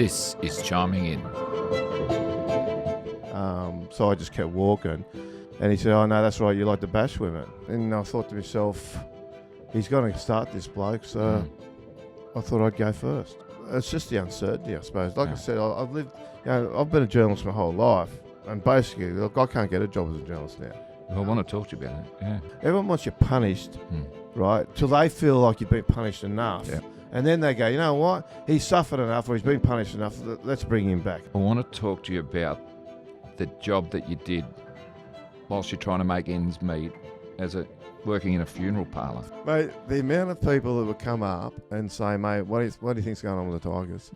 This is Chiming In. So I just kept walking, and he said, "Oh no, that's right, you like to bash women." And I thought to myself, he's going to start this bloke, so I thought I'd go first. It's just the uncertainty, I suppose. Like I said, I've lived, I've been a journalist my whole life, and basically, look, I can't get a job as a journalist now. I want to talk to you about it. Yeah. Everyone wants you punished, right? Till they feel like you've been punished enough. Yeah. And then they go, you know what? He's suffered enough, or he's been punished enough. Let's bring him back. I want to talk to you about the job that you did whilst you're trying to make ends meet as working in a funeral parlour. Mate, the amount of people that would come up and say, mate, what do you think's going on with the Tigers?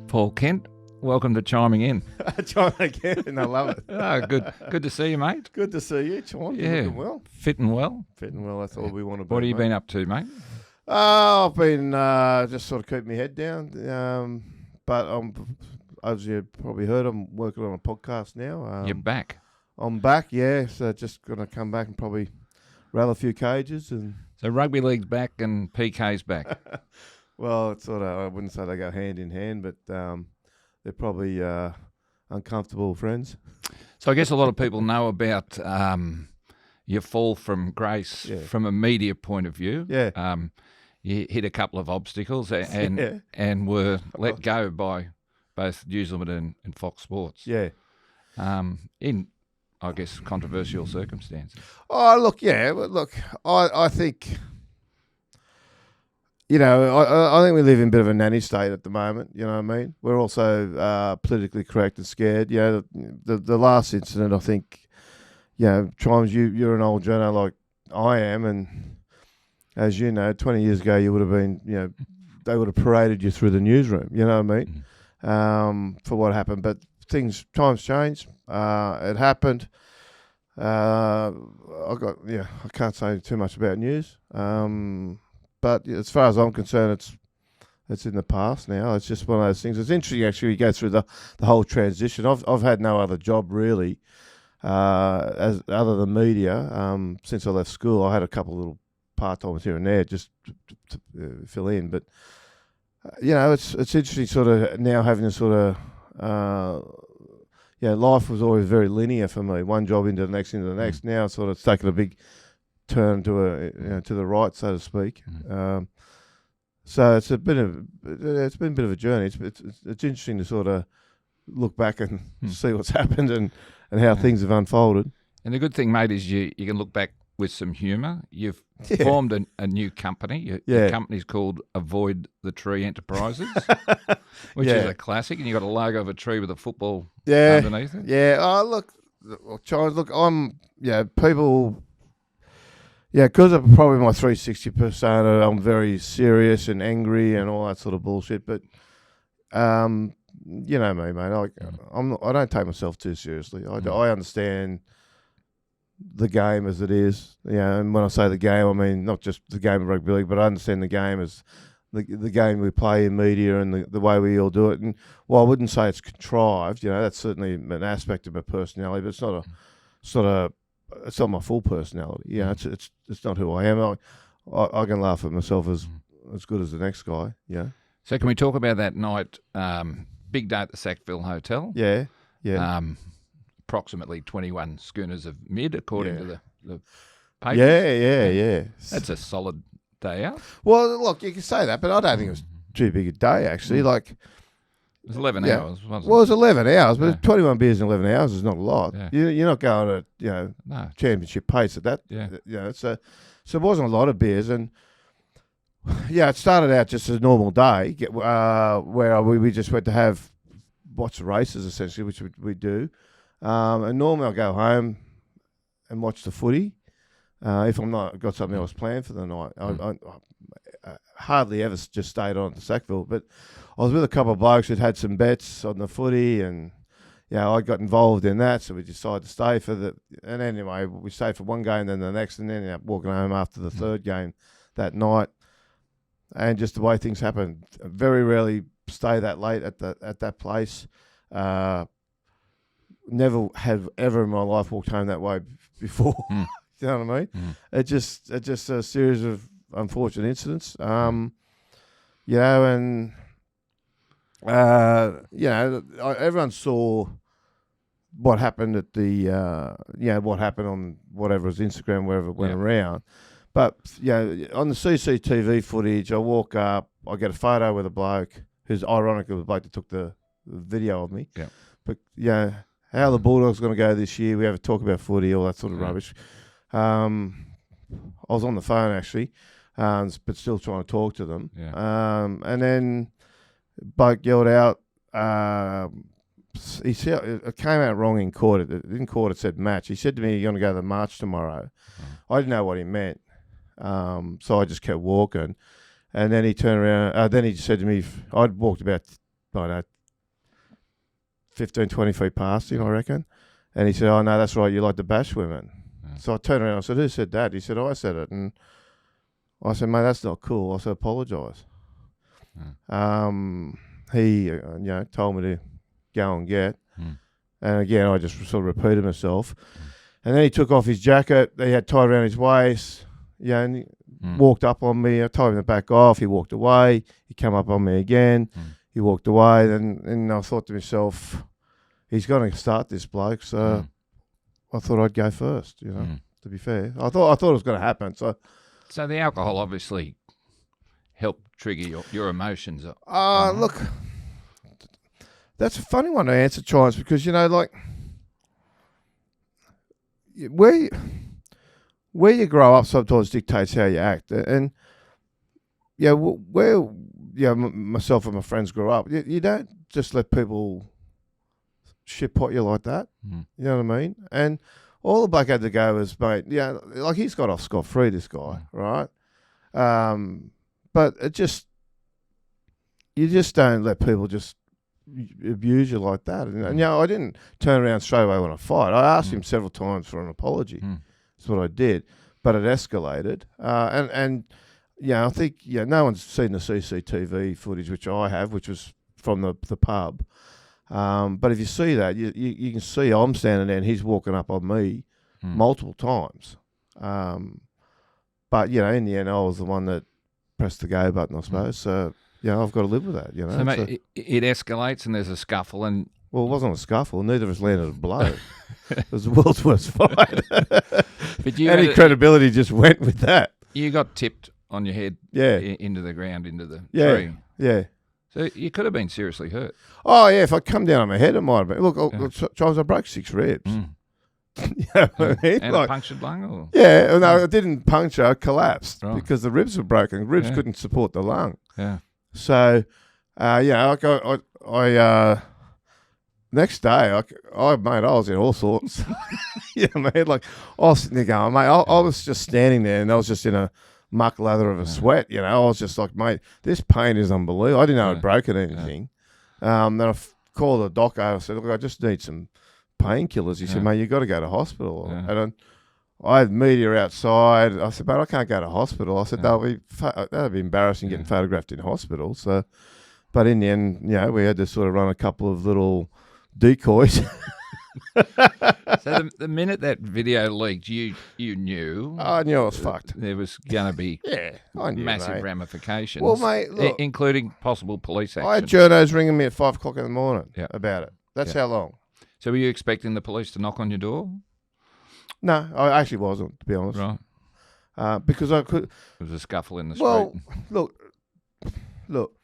Paul Kent, welcome to Chiming In. Chiming again, I love it. Oh, good to see you, mate. Good to see you, Chon. Yeah. You're looking well. Fitting well. Fitting well, that's all we want to be. What have you mate. been up to, mate? I've been just sort of keeping my head down. But as you probably heard, I'm working on a podcast now. You're back. I'm back, yeah. So just going to come back and probably rattle a few cages. And So rugby league's back and PK's back. well, it's sort of, I wouldn't say they go hand in hand, but they're probably uncomfortable friends. So I guess a lot of people know about your fall from grace from a media point of view. Yeah. You hit a couple of obstacles and were let go by both News Limited and Fox Sports. Yeah. In, I guess, controversial circumstances. Oh, look, yeah. Look, I think, I think we live in a bit of a nanny state at the moment, you know what I mean? We're also politically correct and scared. You know, the last incident, I think, Chimes, you're an old journo like I am, and as you know, 20 years ago, you would have been, they would have paraded you through the newsroom, you know what I mean, for what happened. But times change. It happened. I can't say too much about news. But as far as I'm concerned, it's in the past now. It's just one of those things. It's interesting, actually, you go through the whole transition. I've had no other job, really, as other than media. Since I left school, I had a couple of little part-timers here and there just to fill in. But, it's interesting sort of now having a sort of, life was always very linear for me. One job into the next, Now it's sort of taken a big turn to to the right, so to speak. So it's been a bit of a journey. It's interesting to sort of look back and see what's happened and how things have unfolded. And the good thing, mate, is you can look back with some humour. You've formed a new company. Your company's called Avoid the Tree Enterprises, which is a classic. And you've got a logo of a tree with a football underneath it. Yeah. Oh, look, Charles, I'm, people, because of probably my 360 persona, I'm very serious and angry and all that sort of bullshit. But, you know me, mate. I don't take myself too seriously. I understand the game as it is, and when I say the game, I mean not just the game of rugby league, but I understand the game as the game we play in media and the way we all do it. And while I wouldn't say it's contrived, that's certainly an aspect of my personality, but it's not it's not my full personality. It's not who I am. I can laugh at myself as good as the next guy. So can we talk about that night? Big day at the Sackville Hotel. Yeah. Approximately 21 schooners of mid, according to the papers. Yeah. That's a solid day out. Well, look, you can say that, but I don't think it was too big a day, actually. Like, it was 11 hours, wasn't it? Well, it was 11 hours, but 21 beers in 11 hours is not a lot. Yeah. You're not going at, championship pace at that. Yeah. So it wasn't a lot of beers. And, it started out just as a normal day where we just went to watch the races, essentially, which we do. And normally I'll go home and watch the footy if I'm not got something else planned for the night. I hardly ever just stayed on at the Sackville, but I was with a couple of blokes who'd had some bets on the footy, and I got involved in that, so we decided to stay for and anyway, we stayed for one game, then the next, and then ended up walking home after the third game that night. And just the way things happen, very rarely stay that late at that place. Never have ever in my life walked home that way before. You know what I mean? It's just a series of unfortunate incidents. You know, and you know, everyone saw what happened at the you know, what happened on whatever was Instagram, wherever it went around. But you know, on the CCTV footage, I walk up, I get a photo with a bloke who's ironically the bloke that took the video of me. Yeah. But yeah, how the Bulldogs going to go this year? We have a talk about footy, all that sort of rubbish. I was on the phone actually, but still trying to talk to them. Yeah. And then bloke yelled out. He said it came out wrong in court. In court, it said match. He said to me, "You're going to go to the march tomorrow." I didn't know what he meant, so I just kept walking. And then he turned around. Then he said to me, I'd walked about, I don't know, 15, 20 feet past him, I reckon. And he said, "Oh, no, that's right. You like to bash women." Yeah. So I turned around. I said, "Who said that?" He said, "I said it." And I said, "Mate, that's not cool." I said, "Apologise." Yeah. He, you know, told me to go and get. And again, I just sort of repeated myself. And then he took off his jacket. He had tied around his waist. Yeah, and he walked up on me. I told him to back off. He walked away. He came up on me again. He walked away. And I thought to myself, he's going to start this bloke. So I thought I'd go first. You know, to be fair, I thought it was going to happen. So the alcohol obviously helped trigger your emotions. Look, that's a funny one to answer, Chimes, because you know, like where you grow up sometimes dictates how you act, and yeah, where myself and my friends grew up, you don't just let people shit pot you like that. You know what I mean? And all the bloke had to go was, mate, yeah, like he's got off scot-free, this guy, right? But you just don't let people just abuse you like that. And you know, I didn't turn around straight away when I fight. I asked him several times for an apology. That's what I did, but it escalated. And yeah, I think no one's seen the CCTV footage, which I have, which was from the pub. But if you see that, you can see I'm standing there and he's walking up on me multiple times. But you know, in the end, I was the one that pressed the go button, I suppose. So I've got to live with that. You know, so mate, it escalates and there's a scuffle, and well, it wasn't a scuffle. Neither of us landed a blow. It was the world's worst fight. But any credibility just went with that. You got tipped on your head, into the ground, into the tree. Yeah. So you could have been seriously hurt. Oh yeah, if I'd come down on my head, it might have been. Look, Charles, I broke 6 ribs. You know what I mean? And a punctured lung? Or? Yeah, no, it didn't puncture. I collapsed because the ribs were broken. Ribs couldn't support the lung. Yeah. So, next day, I was in all sorts. You know what I mean? Like, I was sitting there going, mate, I was just standing there and I was just in a muck lather of a sweat, you know. I was just like, mate, this pain is unbelievable. I didn't know I'd broken anything. Then I called the doctor. I said, look, I just need some painkillers. He said, mate, you've got to go to hospital. And I had media outside. I said, mate, I can't go to hospital. I said, that'd be embarrassing getting photographed in hospital. So, but in the end, we had to sort of run a couple of little decoys. So the minute that video leaked, you knew. I knew I was fucked. There was going to be I knew, massive ramifications. Well, mate, look, including possible police action. I had journos ringing me at 5 o'clock in the morning about it. That's how long. So were you expecting the police to knock on your door? No, I actually wasn't, to be honest. Right. Because I could. There was a scuffle in the street. Well, look.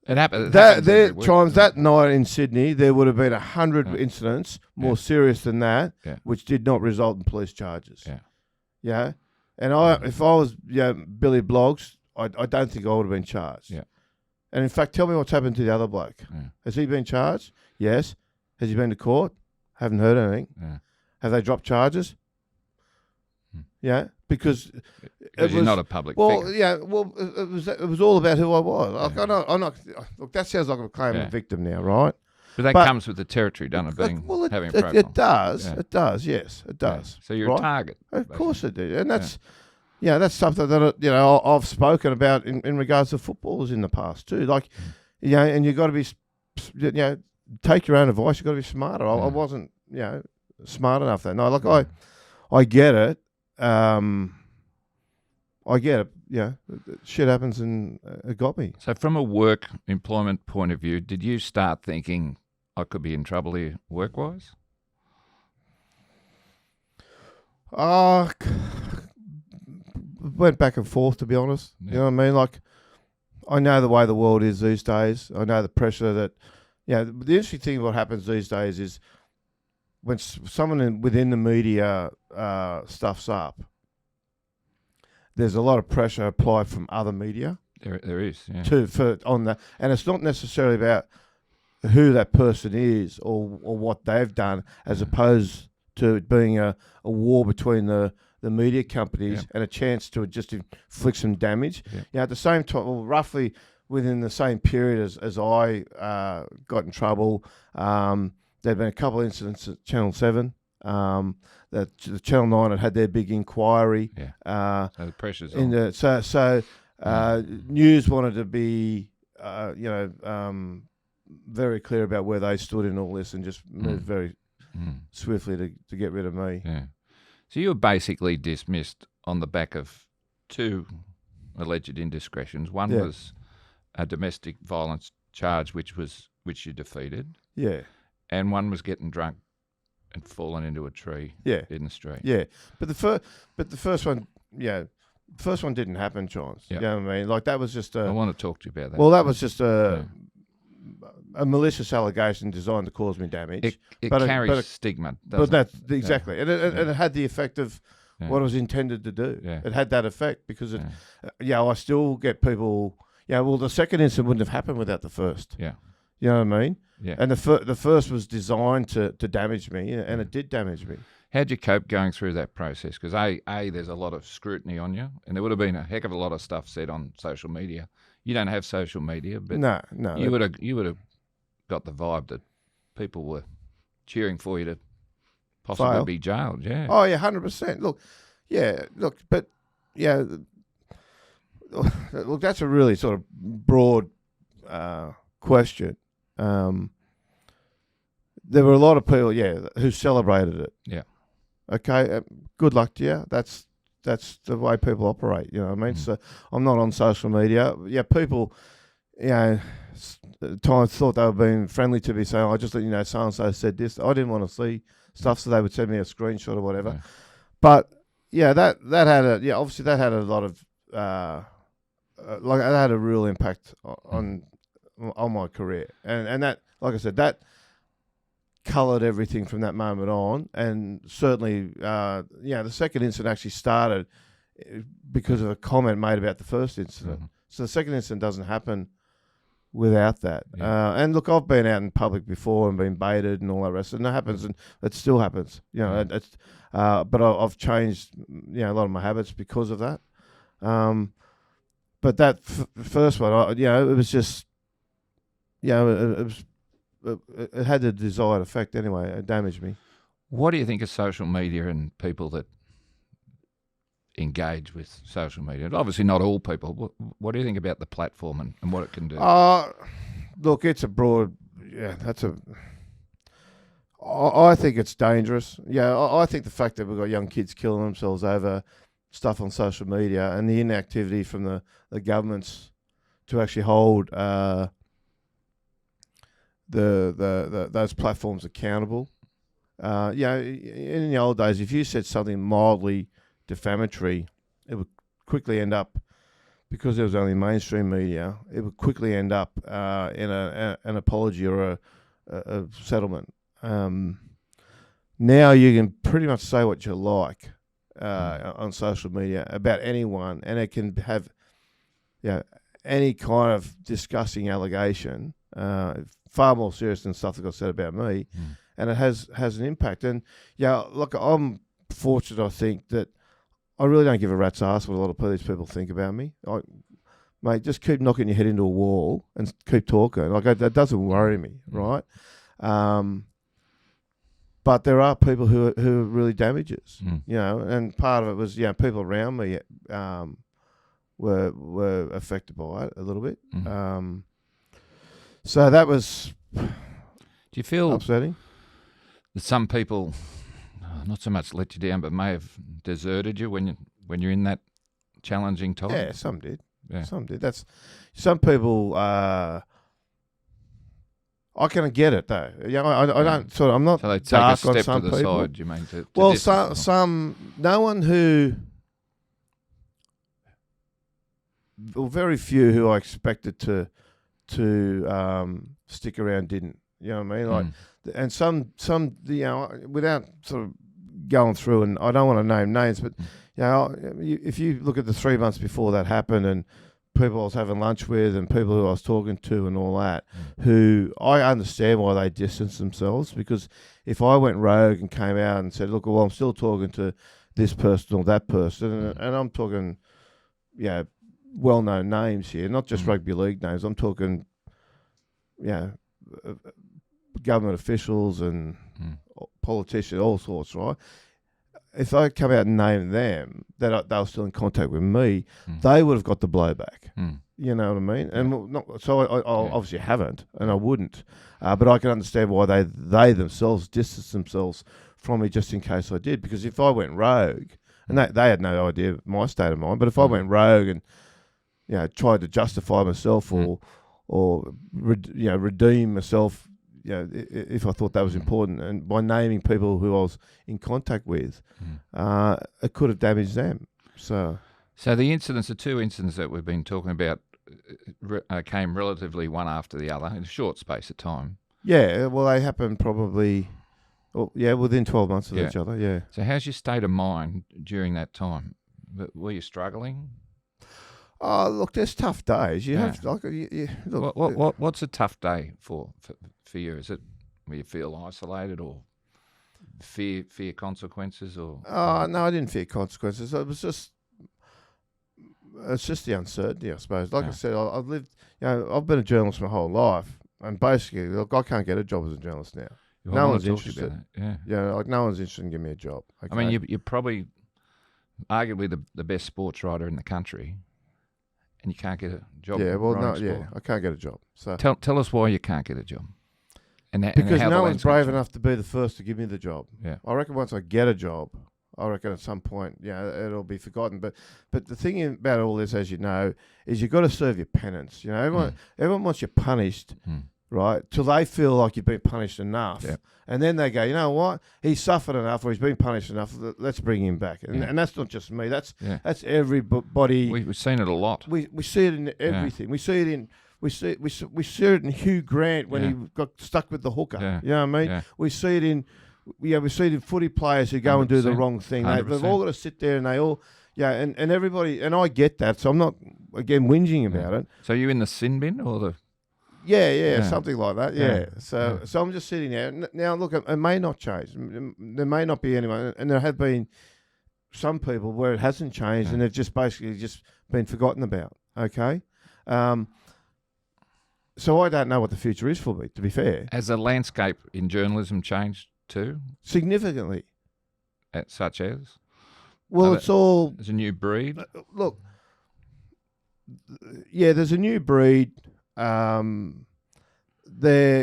It happened. That night in Sydney, there would have been 100 incidents more serious than that, which did not result in police charges. Yeah. And if I was Billy Bloggs, I don't think I would have been charged. Yeah. And in fact, tell me what's happened to the other bloke. Yeah. Has he been charged? Yes. Has he been to court? Haven't heard anything. Yeah. Have they dropped charges? Yeah, because you're not a public figure. It was all about who I was. Like, I'm not. Look, that sounds like I'm claiming a victim now, right? But that comes with the territory, doesn't it? Having a profile. It does. Yeah. It does. Yes, it does. So you're a target. Of course it did, and that's that's something that I've spoken about in regards to footballers in the past too. Like, and you got to be, take your own advice. You got to be smarter. I wasn't, smart enough that night. Like I get it. I get it. shit happens, and it got me. So from a work employment point of view, did you start thinking I could be in trouble here work-wise? Went back and forth, to be honest. Yeah. You know what I mean? Like, I know the way the world is these days. I know the pressure that, the interesting thing what happens these days is when someone within the media stuffs up, there's a lot of pressure applied from other media. There is, yeah. On that, and it's not necessarily about who that person is or what they've done, as opposed to it being a war between the media companies and a chance to just inflict some damage. Yeah. At the same time, roughly within the same period as I got in trouble, there'd been a couple of incidents at Channel 7. That the Channel 9 had their big inquiry. So the pressure's on. News wanted to be, very clear about where they stood in all this, and just moved very swiftly to get rid of me. Yeah. So you were basically dismissed on the back of two alleged indiscretions. One was a domestic violence charge, which you defeated. Yeah. And one was getting drunk and fallen into a tree in the street. Yeah. But the first one, the first one didn't happen, Chance. Yep. You know what I mean? Like, that was just I want to talk to you about that. Well, that was just a malicious allegation designed to cause me damage. It carries stigma, doesn't but that's exactly. And it had the effect of what it was intended to do. Yeah. It had that effect because I still get people, well, the second incident wouldn't have happened without the first. Yeah. You know what I mean? Yeah. And the first was designed to damage me, and it did damage me. How'd you cope going through that process? Because there's a lot of scrutiny on you, and there would have been a heck of a lot of stuff said on social media. You don't have social media, but no, you would have got the vibe that people were cheering for you to possibly be jailed. Yeah. Oh yeah, 100%. Look, but look, that's a really sort of broad question. There were a lot of people, who celebrated it. Yeah. Okay. Good luck to you. That's the way people operate. You know what I mean? So I'm not on social media. Yeah. People, at times thought they were being friendly to me, saying, "I just let you know, so and so said this." I didn't want to see stuff, so they would send me a screenshot or whatever. Yeah. But that had obviously that had a lot of that had a real impact on my career, and that, like I said, that coloured everything from that moment on. And certainly, the second incident actually started because of a comment made about the first incident. Mm-hmm. So the second incident doesn't happen without that. Yeah. And look, I've been out in public before and been baited and all that rest, and that happens, and it still happens. It's but I've changed, a lot of my habits because of that. But that first one, it was just, it had the desired effect anyway. It damaged me. What do you think of social media and people that engage with social media? Obviously not all people. What do you think about the platform and what it can do? Look, it's a broad, I think it's dangerous. I think the fact that we've got young kids killing themselves over stuff on social media and the inactivity from the governments to actually hold those platforms accountable. In the old days, if you said something mildly defamatory, it would quickly end up, because there was only mainstream media, it would quickly end up in an apology or a settlement. Now you can pretty much say what you like on social media about anyone, and it can have any kind of disgusting allegation, far more serious than stuff that got said about me, and it has an impact. And look, I'm fortunate, I think, that I really don't give a rat's ass what a lot of these people think about me. Mate, just keep knocking your head into a wall and keep talking. Like, that doesn't worry me, right? But there are people who are really damages, and part of it was, people around me were affected by it a little bit. So that was. Do you feel upsetting that some people, not so much let you down, but may have deserted you when you're in that challenging time? Yeah, some did. Yeah. Some did. Some people. I can get it though. I don't sort of. I'm not. So they take dark a step on some to the people. side. You mean to Well, distance some. No one who. Well, very few who I expected to stick around didn't. You know what I mean? Like, and some without sort of going through, and I don't want to name names, but if you look at the 3 months before that happened, and people I was having lunch with, and people who I was talking to, and all that, who I understand why they distance themselves, because if I went rogue and came out and said, look, well, I'm still talking to this person or that person, and I'm talking, well-known names here, not just rugby league names. I'm talking, government officials and politicians, all sorts, right? If I come out and name them, that they were still in contact with me, they would have got the blowback. You know what I mean? And I obviously haven't, and I wouldn't. But I can understand why they themselves distance themselves from me, just in case I did. Because if I went rogue, and they had no idea my state of mind, but if I went rogue and tried to justify myself or redeem myself, if I thought that was important, and by naming people who I was in contact with, it could have damaged them. So the two incidents that we've been talking about came relatively one after the other in a short space of time. Yeah, well, they happened probably, within 12 months of each other. Yeah. So how's your state of mind during that time? Were you struggling? Oh, look, there's tough days. You have to, look. What's a tough day for you? Is it where you feel isolated or fear consequences or? Oh no, I didn't fear consequences. It's just the uncertainty, I suppose. Like I said, I've lived. I've been a journalist my whole life, and basically, look, I can't get a job as a journalist now. No one's interested. Like no one's interested in giving me a job. Okay? I mean, you're probably arguably the best sports writer in the country. And you can't get a job. Yeah, well, I can't get a job. So tell us why you can't get a job. Because no one's brave enough to be the first to give me the job. Yeah, I reckon once I get a job, I reckon at some point, it'll be forgotten. But the thing about all this, as you know, is you've got to serve your penance. Everyone wants you punished, right? Till they feel like you've been punished enough. Yeah. And then they go, you know what? He's suffered enough, or he's been punished enough. Let's bring him back. And that's not just me. That's everybody. We've seen it a lot. We see it in everything. We see it in we see it in Hugh Grant when he got stuck with the hooker. Yeah. You know what I mean? Yeah. We see it in footy players who go and do the wrong thing. They've all got to sit there and they all and everybody, and I get that. So I'm not again whinging about it. So you in the sin bin or the? Yeah, something like that. Yeah. So I'm just sitting there. Now, look, it may not change. There may not be anyone, and there have been some people where it hasn't changed, and they've just basically just been forgotten about. Okay. So I don't know what the future is for me, to be fair. Has the landscape in journalism changed too? Significantly. Such as? Well, it's all... There's a new breed? Look, there's a new breed. There,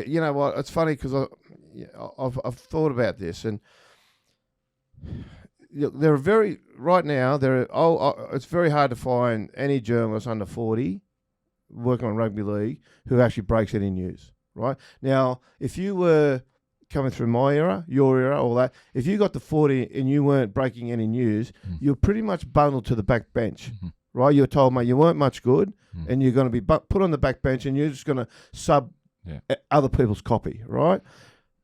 you know what? It's funny because I've thought about this, and there are it's very hard to find any journalist under 40 working on rugby league who actually breaks any news. Right now, if you were coming through my era, your era, all that, if you got to 40 and you weren't breaking any news, you're pretty much bundled to the back bench. Right, you were told, mate, you weren't much good, and you're going to be put on the back bench, and you're just going to sub other people's copy. Right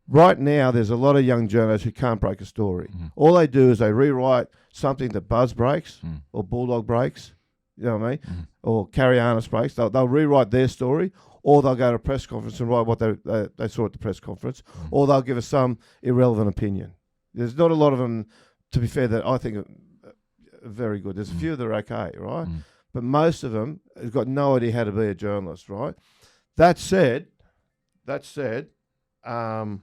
now, there's a lot of young journalists who can't break a story. All they do is they rewrite something that Buzz breaks or Bulldog breaks, you know what I mean, or Carianis breaks. They'll rewrite their story, or they'll go to a press conference and write what they saw at the press conference, or they'll give us some irrelevant opinion. There's not a lot of them, to be fair, that I think are very good. There's a few that are okay, right? But most of them have got no idea how to be a journalist, right? That said, I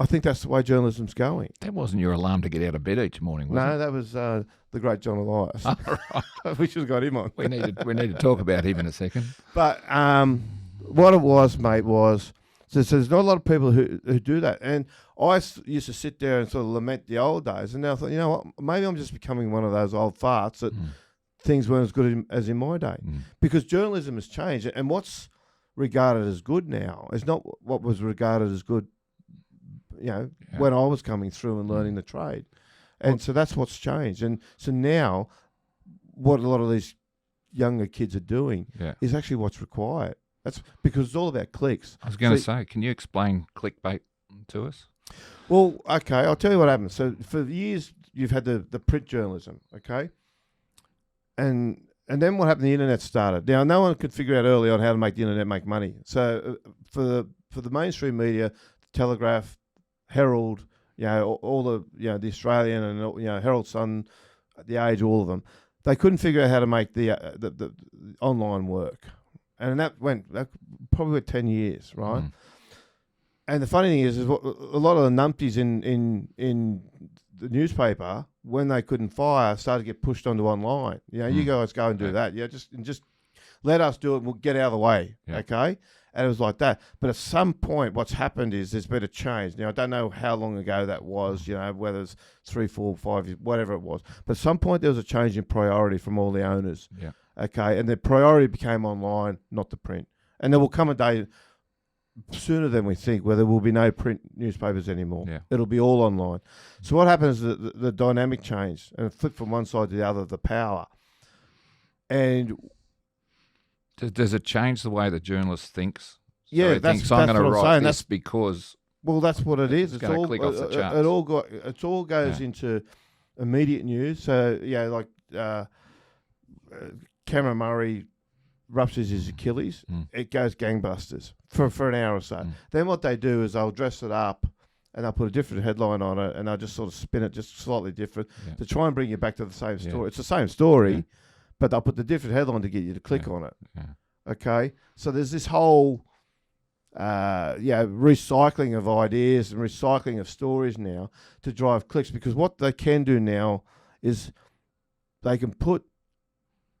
think that's the way journalism's going. That wasn't your alarm to get out of bed each morning, was it? No, that was the great John Elias. Oh, right. We should have got him on. We need to talk about him in a second. But what it was, mate, was So there's not a lot of people who do that. And I used to sit there and sort of lament the old days. And now I thought, you know what, maybe I'm just becoming one of those old farts that things weren't as good as in my day. Because journalism has changed. And what's regarded as good now is not what was regarded as good, when I was coming through and learning the trade. And so that's what's changed. And so now what a lot of these younger kids are doing is actually what's required. That's because it's all about clicks. I was going to say, can you explain clickbait to us? Well, okay, I'll tell you what happened. So for years, you've had the print journalism, okay? And then what happened, the internet started. Now, no one could figure out early on how to make the internet make money. So for the mainstream media, Telegraph, Herald, all the, the Australian and, Herald Sun, The Age, all of them, they couldn't figure out how to make the online work. And that probably 10 years, right? And the funny thing is a lot of the numpties in the newspaper, when they couldn't fire, started to get pushed onto online. You guys go and do that. Just let us do it. We'll get out of the way, okay? And it was like that. But at some point, what's happened is there's been a change. Now, I don't know how long ago that was, whether it's 3, 4, 5 years, whatever it was. But at some point, there was a change in priority from all the owners, okay? And their priority became online, not the print. And there will come a day sooner than we think where there will be no print newspapers anymore. It'll be all online. So what happens is the dynamic changed and it flipped from one side to the other of the power. And does it change the way the journalist thinks? Yeah, so that's I'm going to write saying. this because... Well, that's what it is. It's going to click off the charts. It all goes into immediate news. So, Cameron Murray ruptures his Achilles. It goes gangbusters for an hour or so. Then what they do is they'll dress it up and they'll put a different headline on it and they'll just sort of spin it just slightly different to try and bring you back to the same story. It's the same story, but they'll put the different headline to get you to click on it. Okay? So there's this whole recycling of ideas and recycling of stories now to drive clicks, because what they can do now is they can put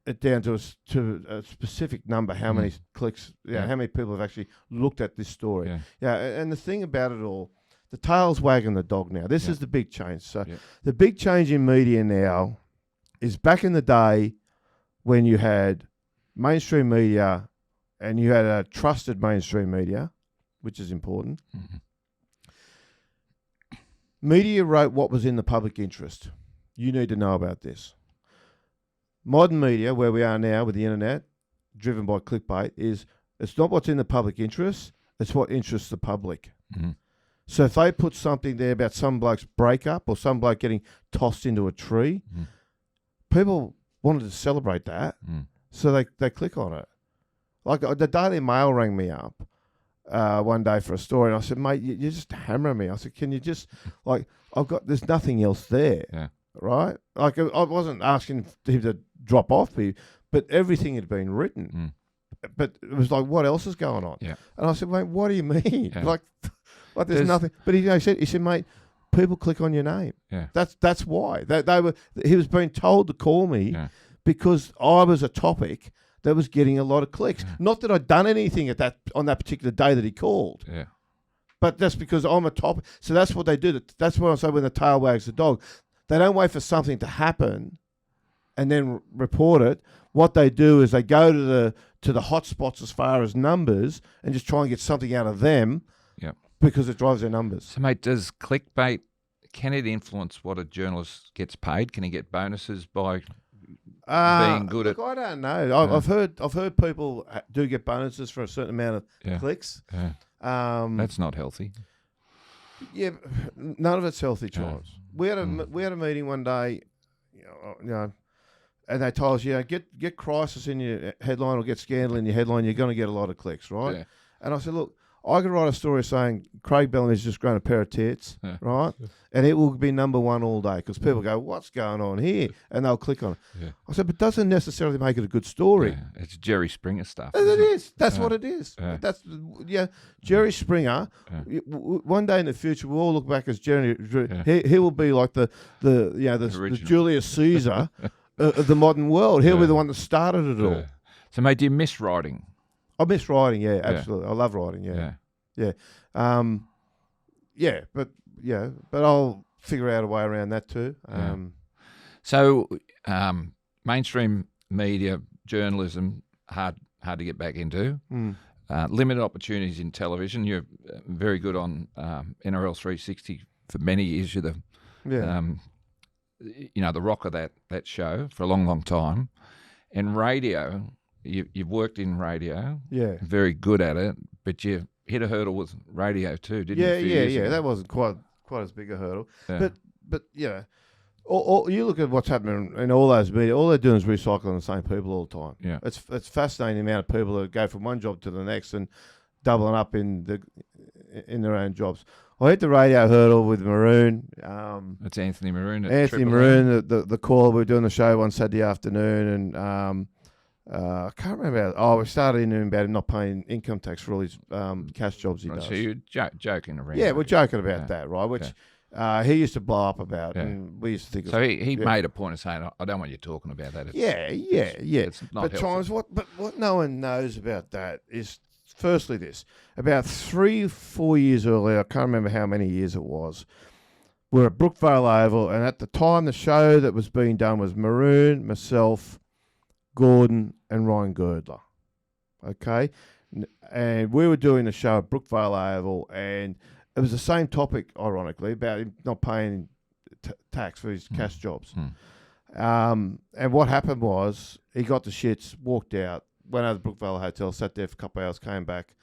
it down to a specific number, how many clicks, how many people have actually looked at this story. And the thing about it all, the tail's wagging the dog now. This is the big change. So the big change in media now is back in the day when you had mainstream media and you had a trusted mainstream media, which is important. Media wrote what was in the public interest. You need to know about this. Modern media, where we are now with the internet, driven by clickbait, it's not what's in the public interest, it's what interests the public. So if they put something there about some bloke's breakup or some bloke getting tossed into a tree, people wanted to celebrate that, so they click on it. Like the Daily Mail rang me up one day for a story, and I said, mate, you're just hammering me. I said, can you just, there's nothing else there, right? Like I wasn't asking him to drop off me, but everything had been written. But it was like, what else is going on? And I said, mate, what do you mean? Like there's nothing. But he said, mate, people click on your name. That's why. He was being told to call me because I was a topic that was getting a lot of clicks. Not that I'd done anything on that particular day that he called. But that's because I'm a topic. So that's what they do. That's what I say when the tail wags the dog. They don't wait for something to happen and then report it. What they do is they go to the hot spots as far as numbers and just try and get something out of them because it drives their numbers. So, mate, does clickbait, can it influence what a journalist gets paid? Can he get bonuses by being good I don't know. I've heard people do get bonuses for a certain amount of clicks. That's not healthy. Yeah, none of it's healthy, Charles. We had a meeting one day, and they told us, get crisis in your headline or get scandal in your headline, you're going to get a lot of clicks, right? And I said, look, I could write a story saying Craig Bellamy's just grown a pair of tits, right? And it will be number one all day because people go, what's going on here? And they'll click on it. I said, but doesn't necessarily make it a good story. It's Jerry Springer stuff. It is. That's what it is. That's Jerry Springer. One day in the future, we'll all look back as Jerry. He will be like the Julius Caesar of the modern world. He'll be the one that started it all. So, mate, do you miss writing? I miss writing, absolutely. I love writing, Yeah. But I'll figure out a way around that too. So, mainstream media, journalism, hard to get back into. Limited opportunities in television. You're very good on NRL 360 for many years. You're the the rock of that show for a long, long time. And radio, you've worked in radio. Yeah. Very good at it, but you hit a hurdle with radio too, didn't you? Yeah. That wasn't quite as big a hurdle. Yeah. But you look at what's happening in all those media. All they're doing is recycling the same people all the time. Yeah, it's fascinating the amount of people that go from one job to the next and doubling up in their own jobs. I hit the radio hurdle with Maroon. It's Anthony Maroon. Anthony Maroon, the caller. We were doing the show one Saturday afternoon, and I can't remember. We started in about him not paying income tax for all his cash jobs he does. So you're joking around. Yeah, we're joking about that, right? Which he used to blow up about, and we used to think. So he made a point of saying, "I don't want you talking about that." It's not helpful. Chimes, what no one knows about that is, firstly, this about 3 or 4 years earlier, I can't remember how many years it was. We're at Brookvale Oval, and at the time, the show that was being done was Maroon, myself, Gordon, and Ryan Girdler. Okay, and we were doing the show at Brookvale Oval, and it was the same topic, ironically, about him not paying tax for his cash jobs. And what happened was he got the shits, walked out, went out to the Brookvale Hotel, sat there for a couple of hours, came back.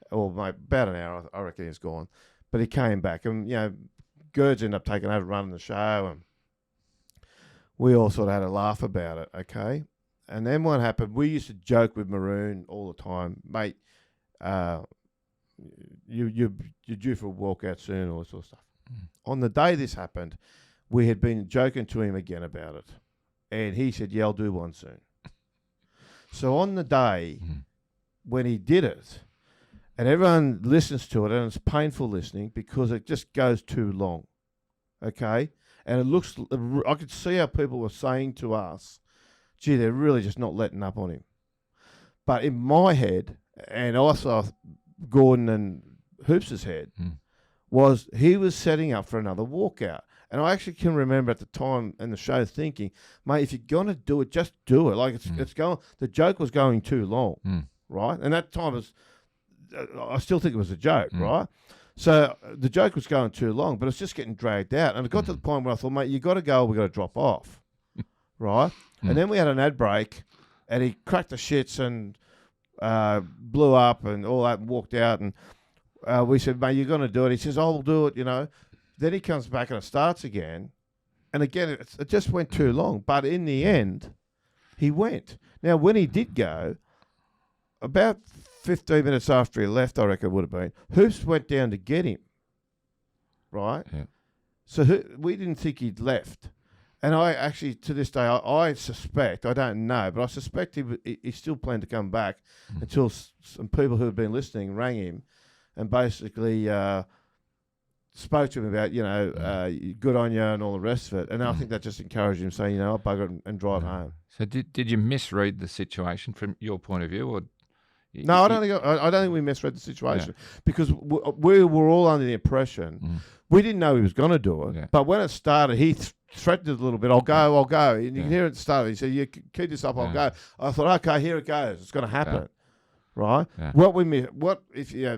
Well, mate, about an hour, I reckon he's gone. But he came back, and, Gerds ended up taking over running the show, and we all sort of had a laugh about it, okay? And then what happened, we used to joke with Maroon all the time, mate, you're due for a walkout soon, all this sort of stuff. On the day this happened, we had been joking to him again about it. And he said, I'll do one soon. So on the day when he did it, and everyone listens to it, and it's painful listening because it just goes too long, okay? And I could see how people were saying to us, gee, they're really just not letting up on him. But in my head, and also Gordon and Hoops' head, was he was setting up for another walkout. And I actually can remember at the time in the show thinking, mate, if you're going to do it, just do it. Like it's going, the joke was going too long, right? And that time I still think it was a joke, right? So the joke was going too long, but it's just getting dragged out. And it got to the point where I thought, mate, you got to go, we got to drop off, right? And then we had an ad break, and he cracked the shits and blew up and all that and walked out. And we said, mate, you're going to do it. He says, I'll do it, Then he comes back and it starts again. And again, it just went too long. But in the end, he went. Now, when he did go, about 15 minutes after he left, I reckon it would have been, Hoops went down to get him, right? Yeah. So we didn't think he'd left. And I actually, to this day, I suspect, I don't know, but I suspect he still planned to come back until some people who had been listening rang him and basically spoke to him about, good on you and all the rest of it. And I think that just encouraged him saying, I'll bugger it and drive home. So did you misread the situation from your point of view? Or No, I don't think we misread the situation because we were all under the impression, we didn't know he was going to do it, but when it started, he threatened it a little bit. I'll go. And you can hear it start. He said, keep this up, I'll go. I thought, okay, here it goes. It's going to happen, right? Yeah.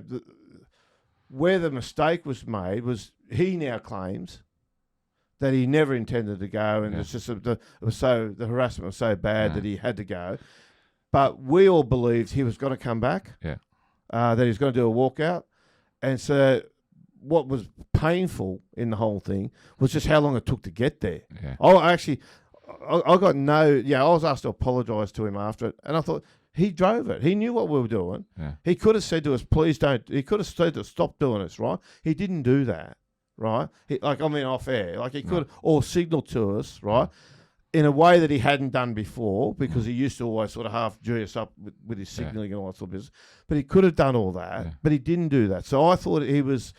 Where the mistake was made was he now claims that he never intended to go, and it's just the harassment was so bad that he had to go. But we all believed he was going to come back, that he was going to do a walkout. And so what was painful in the whole thing was just how long it took to get there. Yeah. I was asked to apologise to him after it, and I thought, he drove it. He knew what we were doing. Yeah. He could have said to us, please don't. He could have said to us, stop doing this, right? He didn't do that, right? Off air. Like he could, or signal to us, right? In a way that he hadn't done before, because he used to always sort of half G us up with his signalling and all that sort of business. But he could have done all that, but he didn't do that. So I thought he was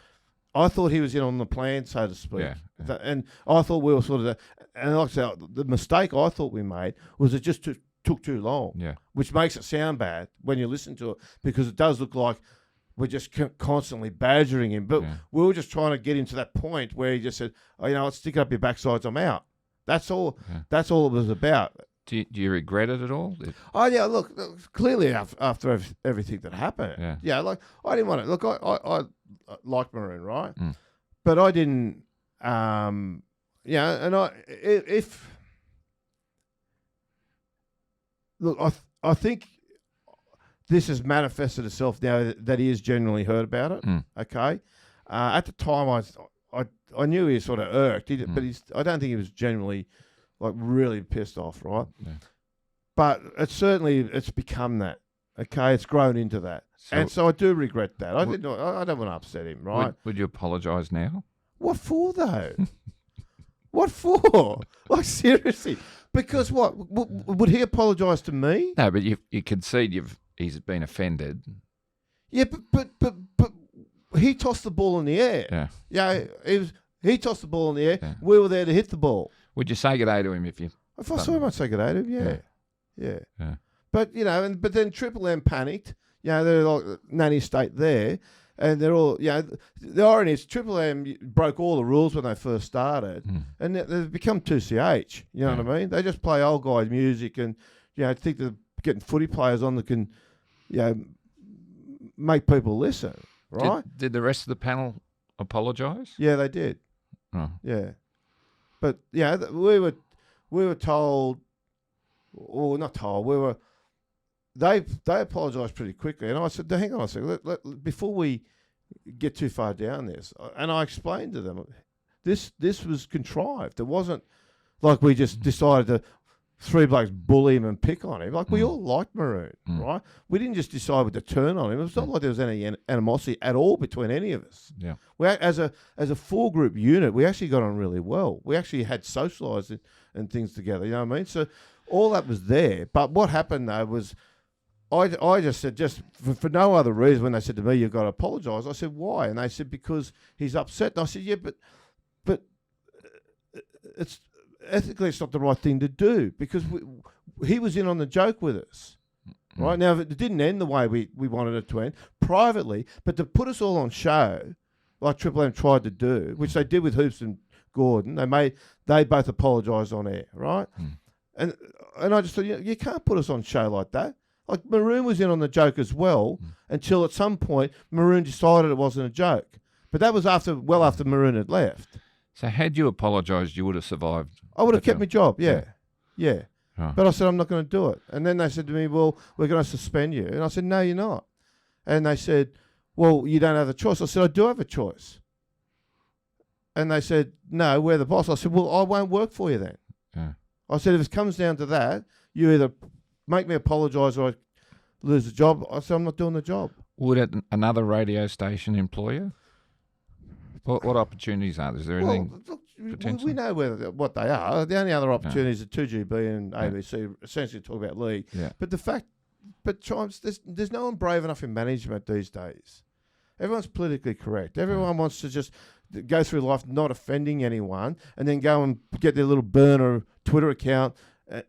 in on the plan, so to speak. Yeah. And I thought we were sort of, and like I said, the mistake I thought we made was it just took too long, which makes it sound bad when you listen to it, because it does look like were just constantly badgering him. But we were just trying to get him to that point where he just said, "Oh, you know what? Stick up your backsides. I'm out." That's all. Yeah. That's all it was about. Do you regret it at all? Oh yeah. Look, clearly after everything that happened, like I didn't want to. Look, I like Maroon, right? But I didn't. And I think this has manifested itself now that he is genuinely hurt about it. Okay, at the time I knew he was sort of irked, but I don't think he was genuinely like really pissed off, right? Yeah. But it's become that. Okay, it's grown into that, and so I do regret that. I don't want to upset him, right? Would you apologise now? What for though? What for? Like seriously? Because what? Would he apologise to me? No, but you concede he's been offended. Yeah, but he tossed the ball in the air. Yeah, he tossed the ball in the air. Yeah. We were there to hit the ball. Would you say good day to him if I saw him, I'd say good day to him. Yeah. But but then Triple M panicked. They're like nanny state there. And they're all, the irony is Triple M broke all the rules when they first started, and they've become 2CH. You know what I mean? They just play old guy music, and I think they're getting footy players on that can, make people listen. Right? Did the rest of the panel apologise? Yeah, they did. Oh. Yeah, but we were told, or not told, we were. They apologised pretty quickly, and I said, "Hang on a second, before we get too far down this." And I explained to them, this was contrived. It wasn't like we just decided to three blokes bully him and pick on him. Like we all liked Maroon, right? We didn't just decide to turn on him. It was not like there was any animosity at all between any of us. Yeah, we as a four group unit, we actually got on really well. We actually had socialised and things together. You know what I mean? So all that was there. But what happened though was, I just said, just for no other reason, when they said to me, "You've got to apologise," I said, "Why?" And they said, "Because he's upset." And I said, "Yeah, but it's ethically it's not the right thing to do, because he was in on the joke with us." Right? Now, it didn't end the way we wanted it to end, privately, but to put us all on show, like Triple M tried to do, which they did with Hoops and Gordon, they both apologised on air, right? And I just thought, you can't put us on show like that. Like Maroon was in on the joke as well, until at some point Maroon decided it wasn't a joke. But that was after Maroon had left. So had you apologised, you would have survived. I would have kept my job, yeah. Oh. But I said, I'm not going to do it. And then they said to me, "Well, we're going to suspend you." And I said, "No, you're not." And they said, "Well, you don't have a choice." I said, "I do have a choice." And they said, "No, we're the boss." I said, "Well, I won't work for you then." Yeah. I said, "If it comes down to that, you either make me apologise or I lose the job." I said, "I'm not doing the job." Would another radio station employ you? What opportunities are there? Is there anything? Look, we know what they are. The only other opportunities are 2GB and ABC, essentially talk about league. Yeah. But Chimes, there's no one brave enough in management these days. Everyone's politically correct. Everyone wants to just go through life not offending anyone, and then go and get their little burner Twitter account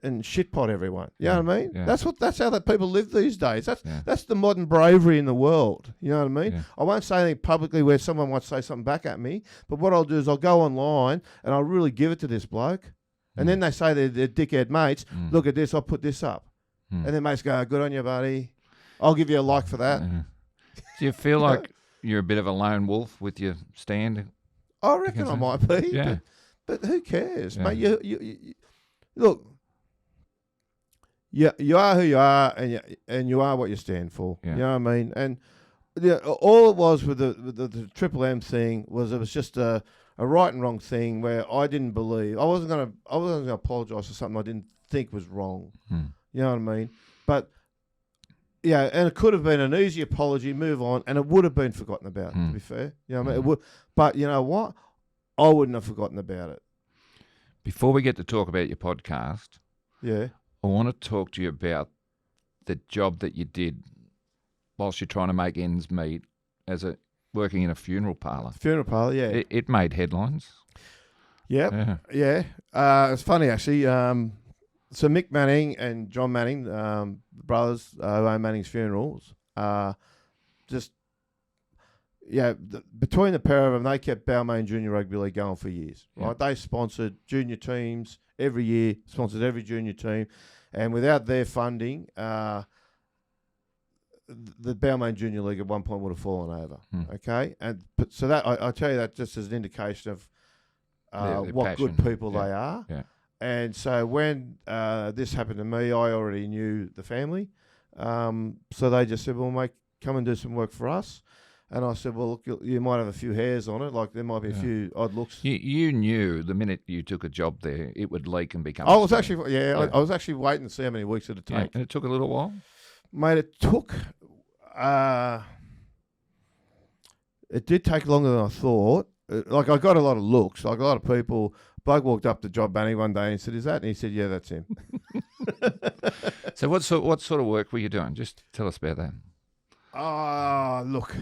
and shitpot everyone. You know what I mean? Yeah. That's how that people live these days. That's the modern bravery in the world. You know what I mean? Yeah. I won't say anything publicly where someone might say something back at me, but what I'll do is I'll go online and I'll really give it to this bloke. And then they say they're dickhead mates, "Look at this, I'll put this up." And then mates go, "Good on you, buddy. I'll give you a like for that." Do you feel like you're a bit of a lone wolf with your stand? I reckon I might be. Yeah. But who cares, mate? You look. You are who you are, and you are what you stand for. Yeah. You know what I mean? And all it was with the Triple M thing was it was just a right and wrong thing where I didn't believe. I wasn't gonna apologise for something I didn't think was wrong. You know what I mean? But and it could have been an easy apology, move on, and it would have been forgotten about. To be fair, you know what I mean? It would, but you know what? I wouldn't have forgotten about it. Before we get to talk about your podcast, I want to talk to you about the job that you did whilst you're trying to make ends meet as working in a funeral parlour. Funeral parlour, yeah. It made headlines. Yep. Yeah. It's funny actually. So Mick Manning and John Manning, brothers who own Manning's Funerals, just between the pair of them, they kept Balmain Junior Rugby League going for years, right? Yeah. They sponsored junior teams every year, sponsored every junior team, and without their funding, the Balmain Junior League at one point would have fallen over. Okay, so that I tell you that just as an indication of what passion. good people they are. Yeah. And so when this happened to me, I already knew the family. So they just said, well, mate, come and do some work for us. And I said, well, look, you might have a few hairs on it. Like there might be a few odd looks. You knew the minute you took a job there, it would leak and become. I was actually, I was actually waiting to see how many weeks it would take. Yeah, and it took a little while. Mate, it took, it did take longer than I thought. Like I got a lot of looks. Like a lot of people. Bloke walked up to Job Banning one day and said, "Is that?" And he said, "Yeah, that's him." So what sort of work were you doing? Just tell us about that. Look.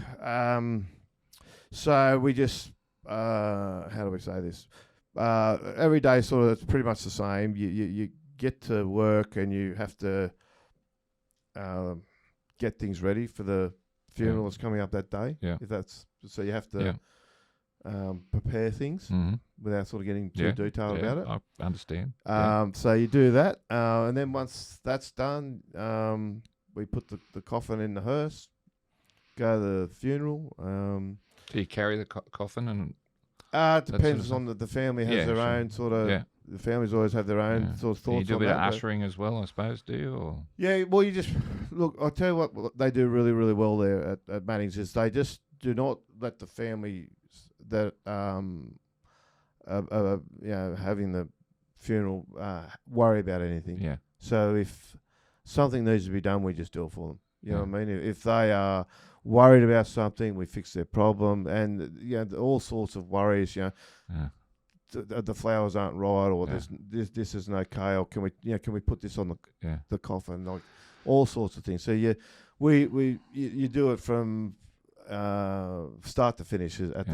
So we just how do we say this? Every day, sort of, it's pretty much the same. You get to work and you have to get things ready for the funeral that's coming up that day. Yeah. If that's so, you have to prepare things without sort of getting too detailed about it. I understand. So you do that, and then once that's done, we put the coffin in the hearse, go to the funeral. Do you carry the coffin? And it depends on the family has their own sort of. Yeah. The families always have their own sort of thoughts. You do a bit of ushering as well, I suppose, do you? Or? Yeah, well, you just look. I'll tell you what they do really, really well there at Manning's is they just do not let the family that having the funeral worry about anything. Yeah. So if something needs to be done, we just do it for them. You know what I mean? If they are worried about something, we fix their problem, and all sorts of worries. The flowers aren't right, or this isn't okay, or can we put this on the coffin, like all sorts of things. So you do it from start to finish at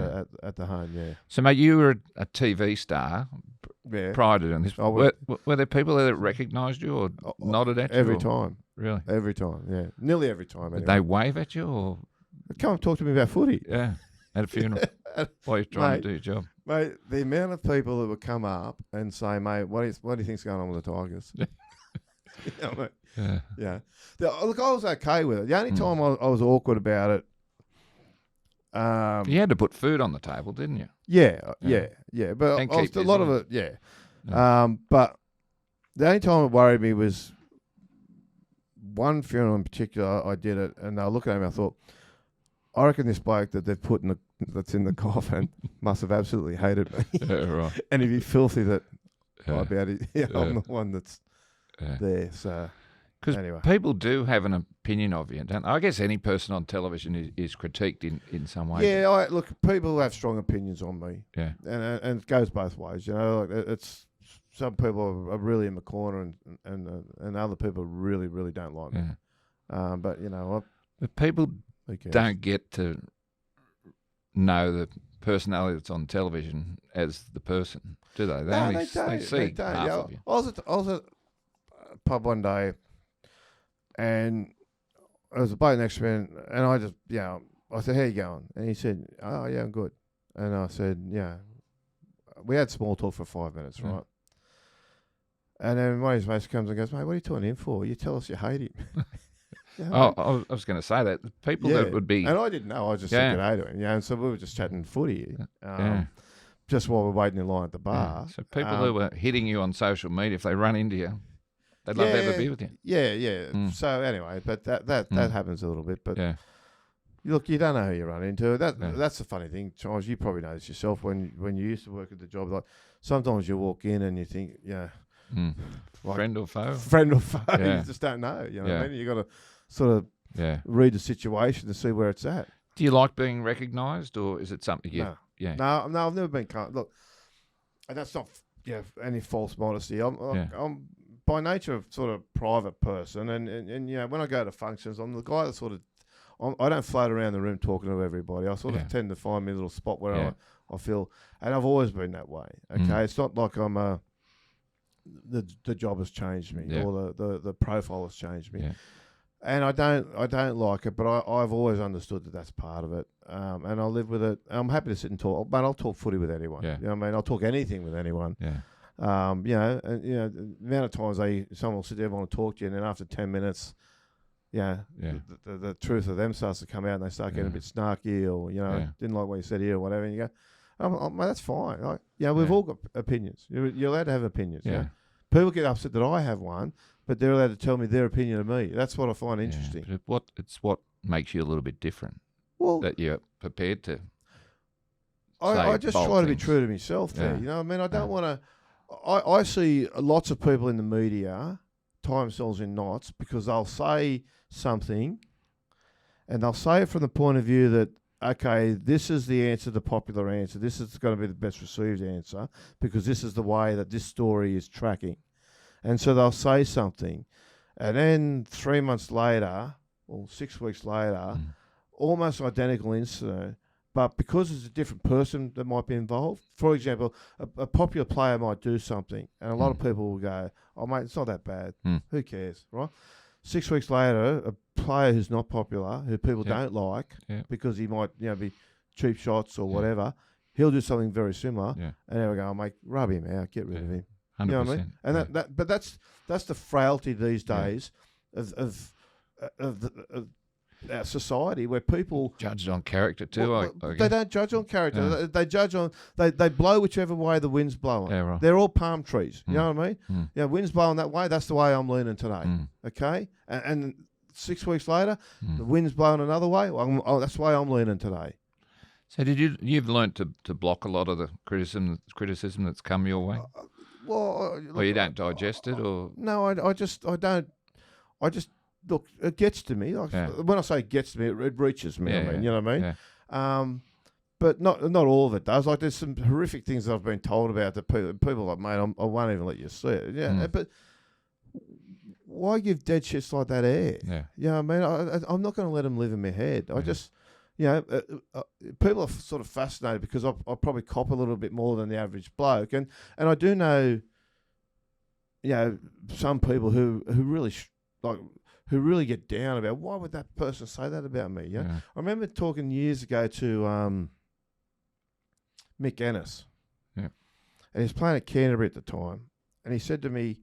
the home. Yeah. So mate, you were a TV star prior to doing this. Were there people that recognised you or nodded at you? Every time. Really? Every time. Yeah. Nearly every time. Anyway. Did they wave at you or? Come and talk to me about footy. Yeah. At a funeral. While you're trying to do your job. Mate, the amount of people that would come up and say, mate, what do you think's going on with the Tigers? Mate. Yeah. Look, I was okay with it. The only time I was awkward about it. You had to put food on the table, didn't you? Yeah. But a lot of it, but the only time it worried me was one funeral in particular. I did it, and I was looking at him. I thought, I reckon this bloke that they've put that's in the coffin must have absolutely hated me. Yeah, right. And he'd be filthy that I'd be able to, I'm the one that's there. So, because people do have an opinion of you, don't they? I guess any person on television is critiqued in some way. Yeah, look, people have strong opinions on me. Yeah, and it goes both ways. Like it's some people are really in the corner, and other people really, really don't like me. But but people don't get to know the personality that's on television as the person, do they? They see half of you. I was at a pub one day, and there was a bloke next to me, and I just, I said, "How you going?" And he said, "Oh, yeah, I'm good." And I said, "Yeah." We had small talk for 5 minutes, right? And then one of his mates comes and goes, "Mate, what are you talking to him for? You tell us you hate him." I was going to say that. The people that would be... And I didn't know. I was just saying good day to him. And so we were just chatting footy just while we're waiting in line at the bar. So people who were hitting you on social media, if they run into you, they'd love to have a beer with you. Yeah. So anyway, but that happens a little bit. But look, you don't know who you run into. That's the funny thing, Charles. You probably know this yourself when you used to work at the job. Like sometimes you walk in and you think, like, friend or foe? Friend or foe. You just don't know. You know what I mean? You got to sort of read the situation to see where it's at. Do you like being recognised, or is it something No, I've never been. Look, and that's not any false modesty. I'm by nature a sort of private person, and when I go to functions, I'm the guy that sort of I don't float around the room talking to everybody. I sort of tend to find me a little spot where I feel, and I've always been that way. Okay, it's not like I'm the job has changed me or the profile has changed me. And I don't like it, but I've always understood that that's part of it, and I'll live with it. I'm happy to sit and talk, but I'll talk footy with anyone. Yeah. You know what I mean? I'll talk anything with anyone. Yeah. The amount of times someone will sit there and want to talk to you, and then after 10 minutes, the truth of them starts to come out, and they start getting a bit snarky, or didn't like what you said here, or whatever. And you go, mate, that's fine. Like, we've all got opinions. You're allowed to have opinions. Yeah. People get upset that I have one, but they're allowed to tell me their opinion of me. That's what I find interesting. But it's what makes you a little bit different. Well, that you're prepared to. I just try to be true to myself there. You know what I mean? I don't want to. I see lots of people in the media tie themselves in knots because they'll say something and they'll say it from the point of view that, okay, this is the answer, the popular answer. This is going to be the best received answer because this is the way that this story is tracking. And so they'll say something. And then 3 months later or 6 weeks later, almost identical incident, but because it's a different person that might be involved. For example, a popular player might do something, and a lot of people will go, "Oh, mate, it's not that bad. Who cares?" Right? 6 weeks later, a player who's not popular, who people don't like, because he might, be cheap shots or whatever, he'll do something very similar, and they will go, "Oh, mate, rub him out, get rid of him." 100%. You know what I mean? And but that's the frailty these days of our society, where people judged on character too. They don't judge on character. They judge on they blow whichever way the wind's blowing. Yeah, right. They're all palm trees. You know what I mean? Wind's blowing that way. That's the way I'm leaning today. Okay, and 6 weeks later, the wind's blowing another way. That's the way I'm leaning today. So you've learnt to block a lot of the criticism that's come your way? Or you don't digest it, or no? I just look. It gets to me. When I say it gets to me, it reaches me. You know what I mean? Yeah. But not all of it does. Like, there's some horrific things that I've been told about that people are like, mate, I won't even let you see it. Yeah, but why give dead shits like that air? Yeah. You know what I mean? I'm not going to let them live in my head. I just, people are sort of fascinated because I probably cop a little bit more than the average bloke, and I do know, some people who really who really get down about, why would that person say that about me? Yeah. I remember talking years ago to Mick Ennis. Yeah. And he was playing at Canterbury at the time. And he said to me,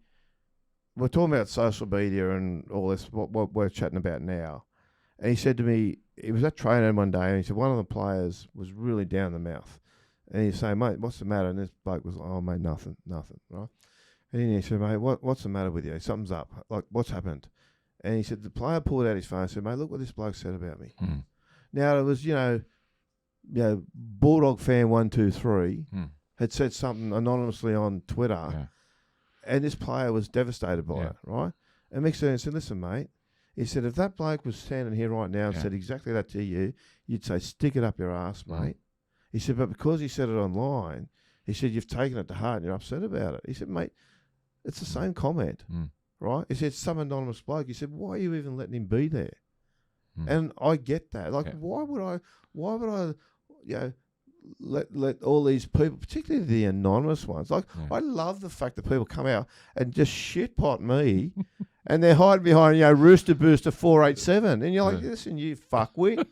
we're talking about social media and all this, what we're chatting about now. And he said to me, he was at training one day, and he said one of the players was really down the mouth. And he's saying, mate, what's the matter? And this bloke was like, oh, mate, nothing, right? And then he said, mate, what's the matter with you? Something's up. Like, what's happened? And he said, the player pulled out his phone and said, mate, look what this bloke said about me. Now, it was, Bulldog fan 123 had said something anonymously on Twitter, and this player was devastated by it, right? And Mick said, listen, mate, he said, if that bloke was standing here right now and said exactly that to you, you'd say, stick it up your ass, mate. He said, but because he said it online, he said, you've taken it to heart and you're upset about it. He said, mate, it's the same comment. Right? He said, some anonymous bloke. He said, why are you even letting him be there? And I get that. Like, why would I, let all these people, particularly the anonymous ones, like, I love the fact that people come out and just shitpot me and they're hiding behind, Rooster Booster 487. And you're like, listen, you fuckwit.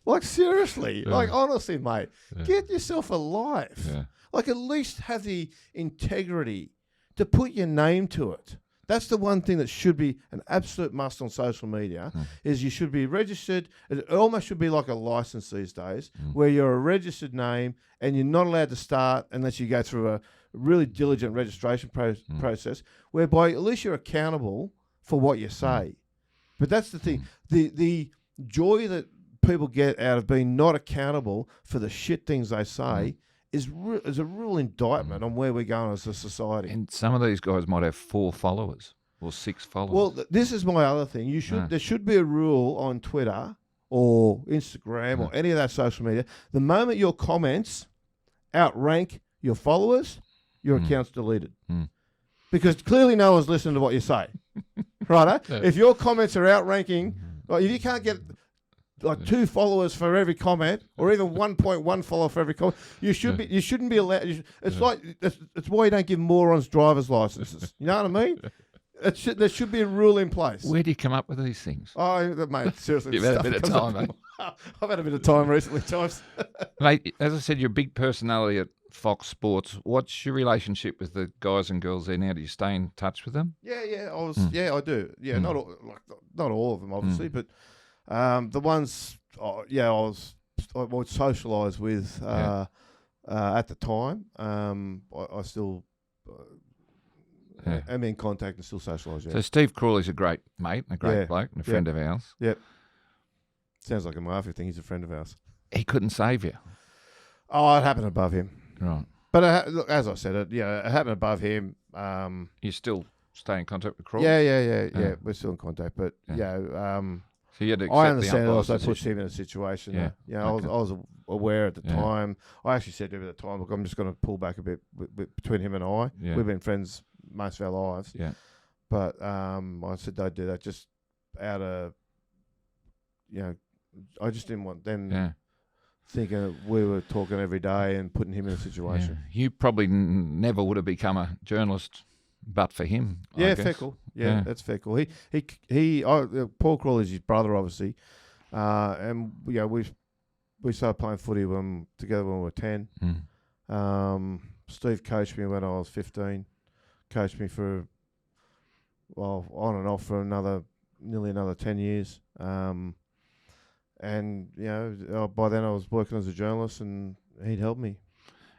Like, seriously. Like, honestly, mate, get yourself a life. Like, at least have the integrity to put your name to it. That's the one thing that should be an absolute must on social media, is you should be registered. It almost should be like a license these days, where you're a registered name and you're not allowed to start unless you go through a really diligent registration process, whereby at least you're accountable for what you say. But that's the thing. The joy that people get out of being not accountable for the shit things they say is a real indictment on where we're going as a society. And some of these guys might have 4 followers or 6 followers. Well, this is my other thing. There should be a rule on Twitter or Instagram or any of that social media. The moment your comments outrank your followers, your account's deleted. Because clearly no one's listening to what you say. Right? If your comments are outranking, if you can't get like 2 followers for every comment, or even 1.1 follower for every comment, you shouldn't be allowed. It's like it's why you don't give morons driver's licenses. You know what I mean? There should be a rule in place. Where do you come up with these things? Oh, mate, seriously. You've had a bit of time, mate. I've had a bit of time recently, Chimes. Mate, as I said, you're a big personality at Fox Sports. What's your relationship with the guys and girls there now? Do you stay in touch with them? Yeah, I do. Yeah, not all of them, obviously, but the ones, I would socialise with at the time. I still am in contact and still socialise. Yeah. So Steve Crawley's a great mate and a great bloke and a friend of ours. Yep. Sounds like a mafia thing. He's a friend of ours. He couldn't save you. Oh, it happened above him. Right. But look, as I said, it happened above him. You still stay in contact with Crawley? Yeah. We're still in contact, but so you had to accept I understand. the Also decision. pushed him in a situation. Yeah. I was aware at the time. I actually said to him at the time, "Look, I'm just going to pull back a bit between him and I. Yeah. We've been friends most of our lives. Yeah. But I said don't do that. Just out of I just didn't want them thinking we were talking every day and putting him in a situation. Yeah. You probably never would have become a journalist but for him. I guess. Fickle. Yeah, that's Fickle. Paul Crawley's his brother, obviously, and we started playing footy together when we were 10. Steve coached me when I was 15. Coached me for on and off for nearly another 10 years. And by then I was working as a journalist, and he'd helped me.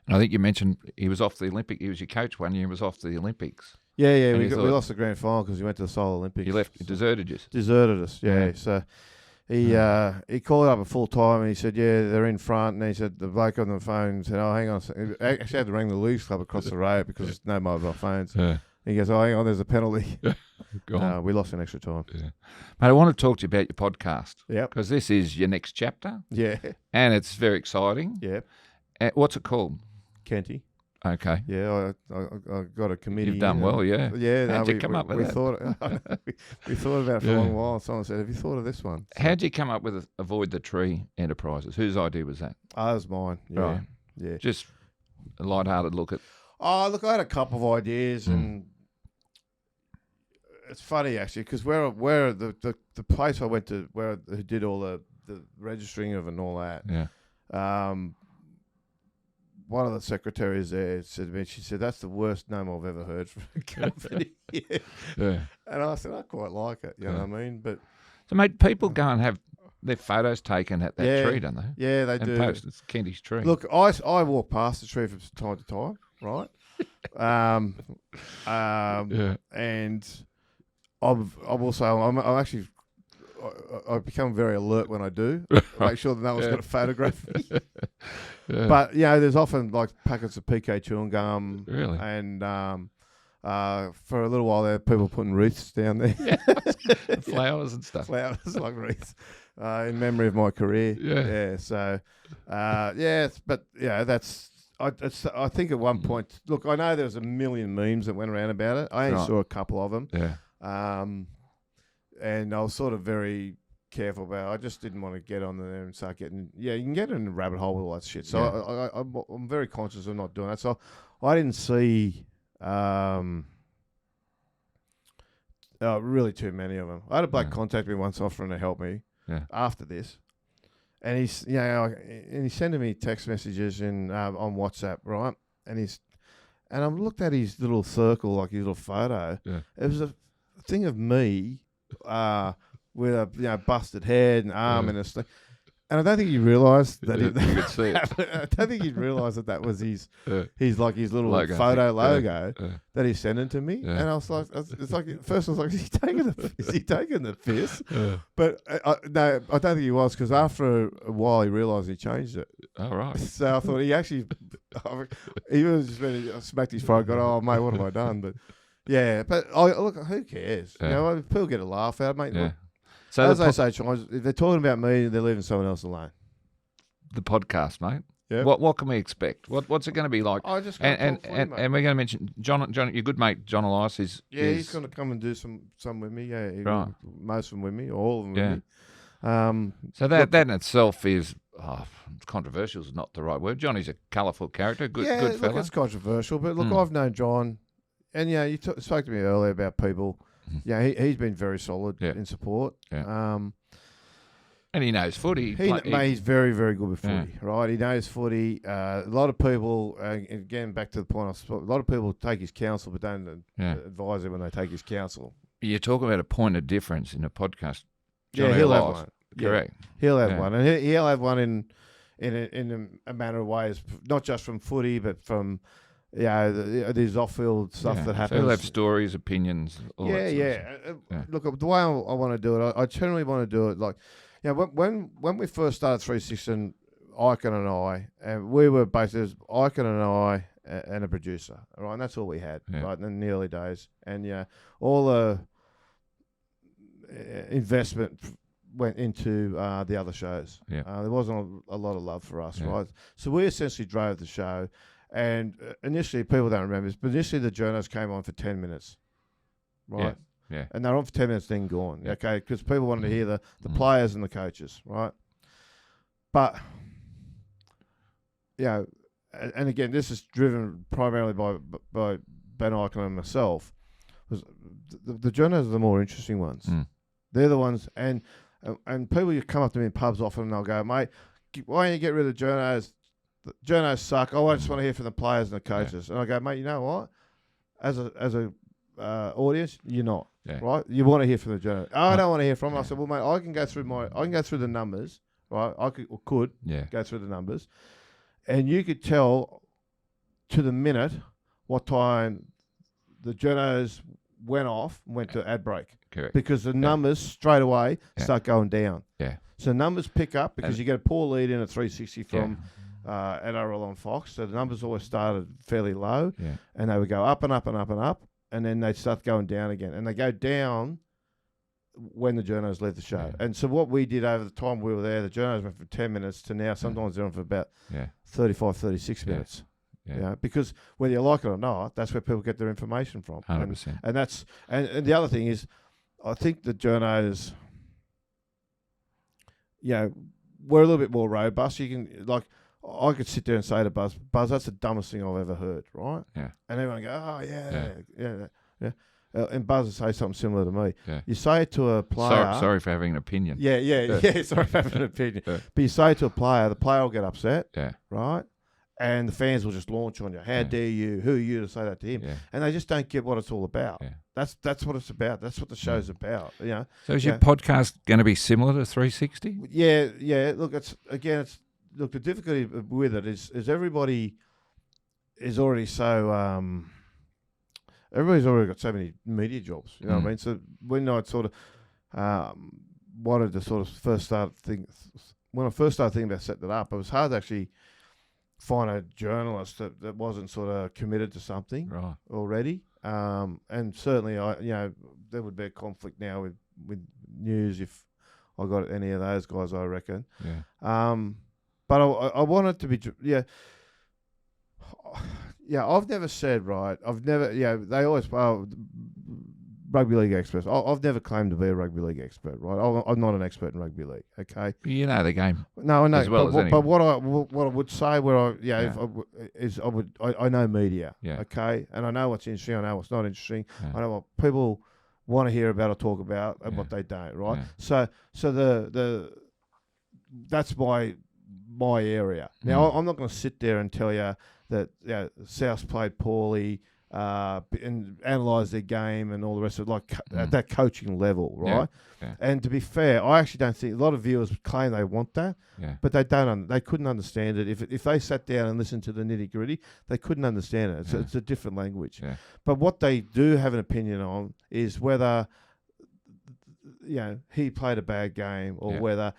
And I think you mentioned he was off the Olympic. He was your coach one year. He was off the Olympics. Yeah. We lost the grand final because he went to the Seoul Olympics. He left. He deserted you. Deserted us. Yeah. So he called up at full time and he said, "Yeah, they're in front." And he said the bloke on the phone said, "Oh, hang on." He actually had to ring the Leagues Club across the road because there's no mobile phones. Yeah. He goes, "Oh, hang on, there's a penalty." We lost in extra time. Yeah. Mate, I want to talk to you about your podcast. Yeah. Because this is your next chapter. Yeah. And it's very exciting. Yeah. What's it called? Kenty. Okay. Yeah, I got a committee. You've done well, yeah. Yeah. How'd you come up with that? We thought about it for a long while. Someone said, "Have you thought of this one?" So, how'd you come up with Avoid the Tree Enterprises? Whose idea was that? that was mine. Yeah. Right. Yeah. Just a light-hearted look at... Oh, look, I had a couple of ideas and it's funny actually because where the place I went to who did all the registering of and all that. Yeah. One of the secretaries there said to me, she said, "That's the worst name I've ever heard from a company." Yeah. And I said, "I quite like it." You know what I mean? But so, mate, people go and have their photos taken at that tree, don't they? Yeah, they do. Post. It's Kenty's tree. Look, I walk past the tree from time to time, right? And I'm actually I become very alert when I do. Make sure that no one's got a photograph of me. But there's often like packets of PK chewing gum. Really? And for a little while there, people putting wreaths down there. Flowers and stuff. Flowers like wreaths in memory of my career. Yeah. So but that's. I think at one point, look, I know there's a million memes that went around about it. I only saw a couple of them. Yeah. And I was sort of very careful about it. I just didn't want to get on there and start getting... Yeah, you can get in a rabbit hole with all that shit. So I'm very conscious of not doing that. So I didn't see really too many of them. I had a bloke contact me once offering to help me after this. And he's sending me text messages on WhatsApp, right? And I looked at his little circle, like his little photo. Yeah. It was a thing of me with a busted head and arm and a sling. And I don't think he realised that. You could see it. I don't think he'd realised that was his little logo, logo that he's sending to me. And I was like, it's like at first I was like, is he taking the piss? But no, I don't think he was, because after a while he realised he changed it. Oh, right. So I thought he was just ready to smack his throat. Got, oh mate, what have I done? But but look, who cares? People get a laugh out, mate. Yeah. Look, so as they say, if they're talking about me, they're leaving someone else alone. The podcast, mate. Yeah. What can we expect? What's it going to be like? I just and we're going to mention John, your good mate John Elias is. He's going to come and do some with me. Yeah, right. Most of them with me, or all of them with me. So that in itself is controversial. Is not the right word. Johnny's a colourful character. Good fella. Look, it's controversial, but look, I've known John, and you spoke to me earlier about people Yeah, he's been very solid in support. Yeah. And he knows footy. He's very, very good with footy, right? He knows footy. A lot of people, again, back to the point, a lot of people take his counsel but don't advise him when they take his counsel. You talk about a point of difference in a podcast. Johnny he'll have one. Correct. He'll have one. And he'll have one in a manner of ways, not just from footy, but from these off-field stuff that happens. So he'll have stories, opinions, all that sort of stuff. Look, the way I want to do it, I generally want to do it like, when we first started 360, and Icon and I, and we were basically Icon and I and a producer, right? And that's all we had, right, in the early days. And all the investment went into the other shows. There wasn't a lot of love for us, right? So we essentially drove the show. And initially, people don't remember this, but initially the journos came on for 10 minutes, right? Yeah. And they're on for 10 minutes, then gone, okay? Because people wanted to hear the players and the coaches, right? But, and again, this is driven primarily by Ben Icon and myself. The journos are the more interesting ones. They're the ones, and people, you come up to me in pubs often and they'll go, mate, why don't you get rid of the journos? The journos suck. I just want to hear from the players and the coaches. And I go, mate, you know what? As a audience, you're not right. You want to hear from the journos. I don't want to hear from them. I said, well, mate, I can go through the numbers, right? I could go through the numbers, and you could tell to the minute what time the journos went to ad break. Correct. Because the numbers straight away start going down. Yeah. So numbers pick up because you get a poor lead in at 360 from NRL on Fox. So the numbers always started fairly low, and they would go up and up and up and up, and then they'd start going down again. And they go down when the journos leave the show. Yeah. And so what we did over the time we were there, the journos went from 10 minutes to now sometimes they're on for about 35, 36 minutes. Yeah. Because whether you like it or not, that's where people get their information from. 100%. And that's and the other thing is, I think the journos, we're a little bit more robust. You can, like, I could sit there and say to Buzz, that's the dumbest thing I've ever heard, right? Yeah. And everyone go, oh, yeah. And Buzz would say something similar to me. Yeah. You say it to a player. Sorry for having an opinion. Sorry for having an opinion. But you say it to a player, the player will get upset, right? And the fans will just launch on you. How dare you? Who are you to say that to him? Yeah. And they just don't get what it's all about. Yeah. That's what it's about. That's what the show's about. So is your podcast going to be similar to 360? Yeah. Look, the difficulty with it is everybody is already so everybody's already got so many media jobs. You know what I mean? So when I sort of wanted to sort of when I first started thinking about setting it up, it was hard to actually find a journalist that wasn't sort of committed to something already. And certainly, there would be a conflict now with news if I got any of those guys, I reckon. Yeah. But I want it to be, I've never said, they always, rugby league experts. I've never claimed to be a rugby league expert, right? I'm not an expert in rugby league, okay? You know the game. No, I know. As well as but what I would say, I know media, okay? And I know what's interesting, I know what's not interesting. Yeah. I know what people want to hear about or talk about and what they don't, right? Yeah. So that's my area. Now, I'm not going to sit there and tell you that South played poorly and analyse their game and all the rest of it, at that coaching level, right? Yeah. And to be fair, I actually don't think a lot of viewers claim they want that, but they don't. They couldn't understand it if they sat down and listened to the nitty gritty. They couldn't understand it. It's a different language. Yeah. But what they do have an opinion on is whether he played a bad game or whether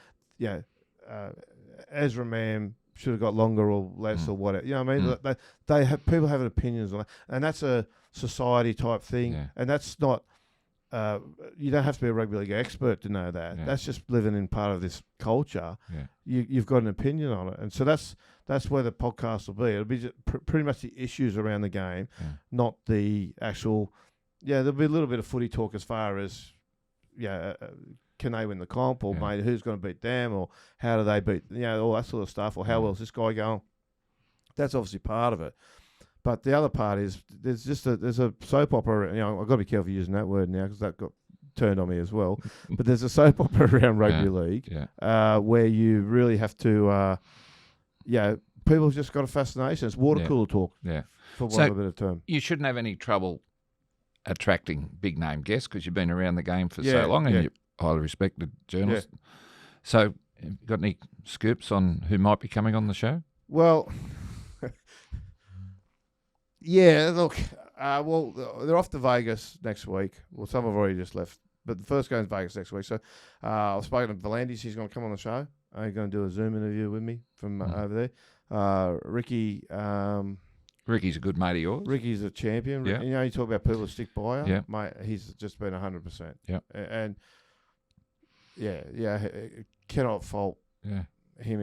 Ezra Mam should have got longer or less or whatever. You know what I mean? They have people having opinions on that, and that's a society type thing. Yeah. And that's not. You don't have to be a rugby league expert to know that. Yeah. That's just living in part of this culture. Yeah. You've got an opinion on it, and so that's where the podcast will be. It'll be just pretty much the issues around the game, not the actual. Yeah, there'll be a little bit of footy talk as far as can they win the comp, or mate, who's going to beat them, or how do they beat, all that sort of stuff, or how well is this guy going? That's obviously part of it. But the other part is there's a soap opera. I've got to be careful using that word now because that got turned on me as well. But there's a soap opera around rugby league where you really have to, people just got a fascination. It's water cooler talk, for want of a better term. You shouldn't have any trouble attracting big name guests because you've been around the game for so long and you're a highly respected journalist. Yeah. So, got any scoops on who might be coming on the show? Well, look, they're off to Vegas next week. Well, some have already just left, but the first game's Vegas next week. So, I've spoken to Volandis. He's going to come on the show. He's going to do a Zoom interview with me from over there. Ricky. Ricky's a good mate of yours. Ricky's a champion. Yeah. You talk about people that stick by you. Yeah. Mate, he's just been 100%. Yeah. And cannot fault him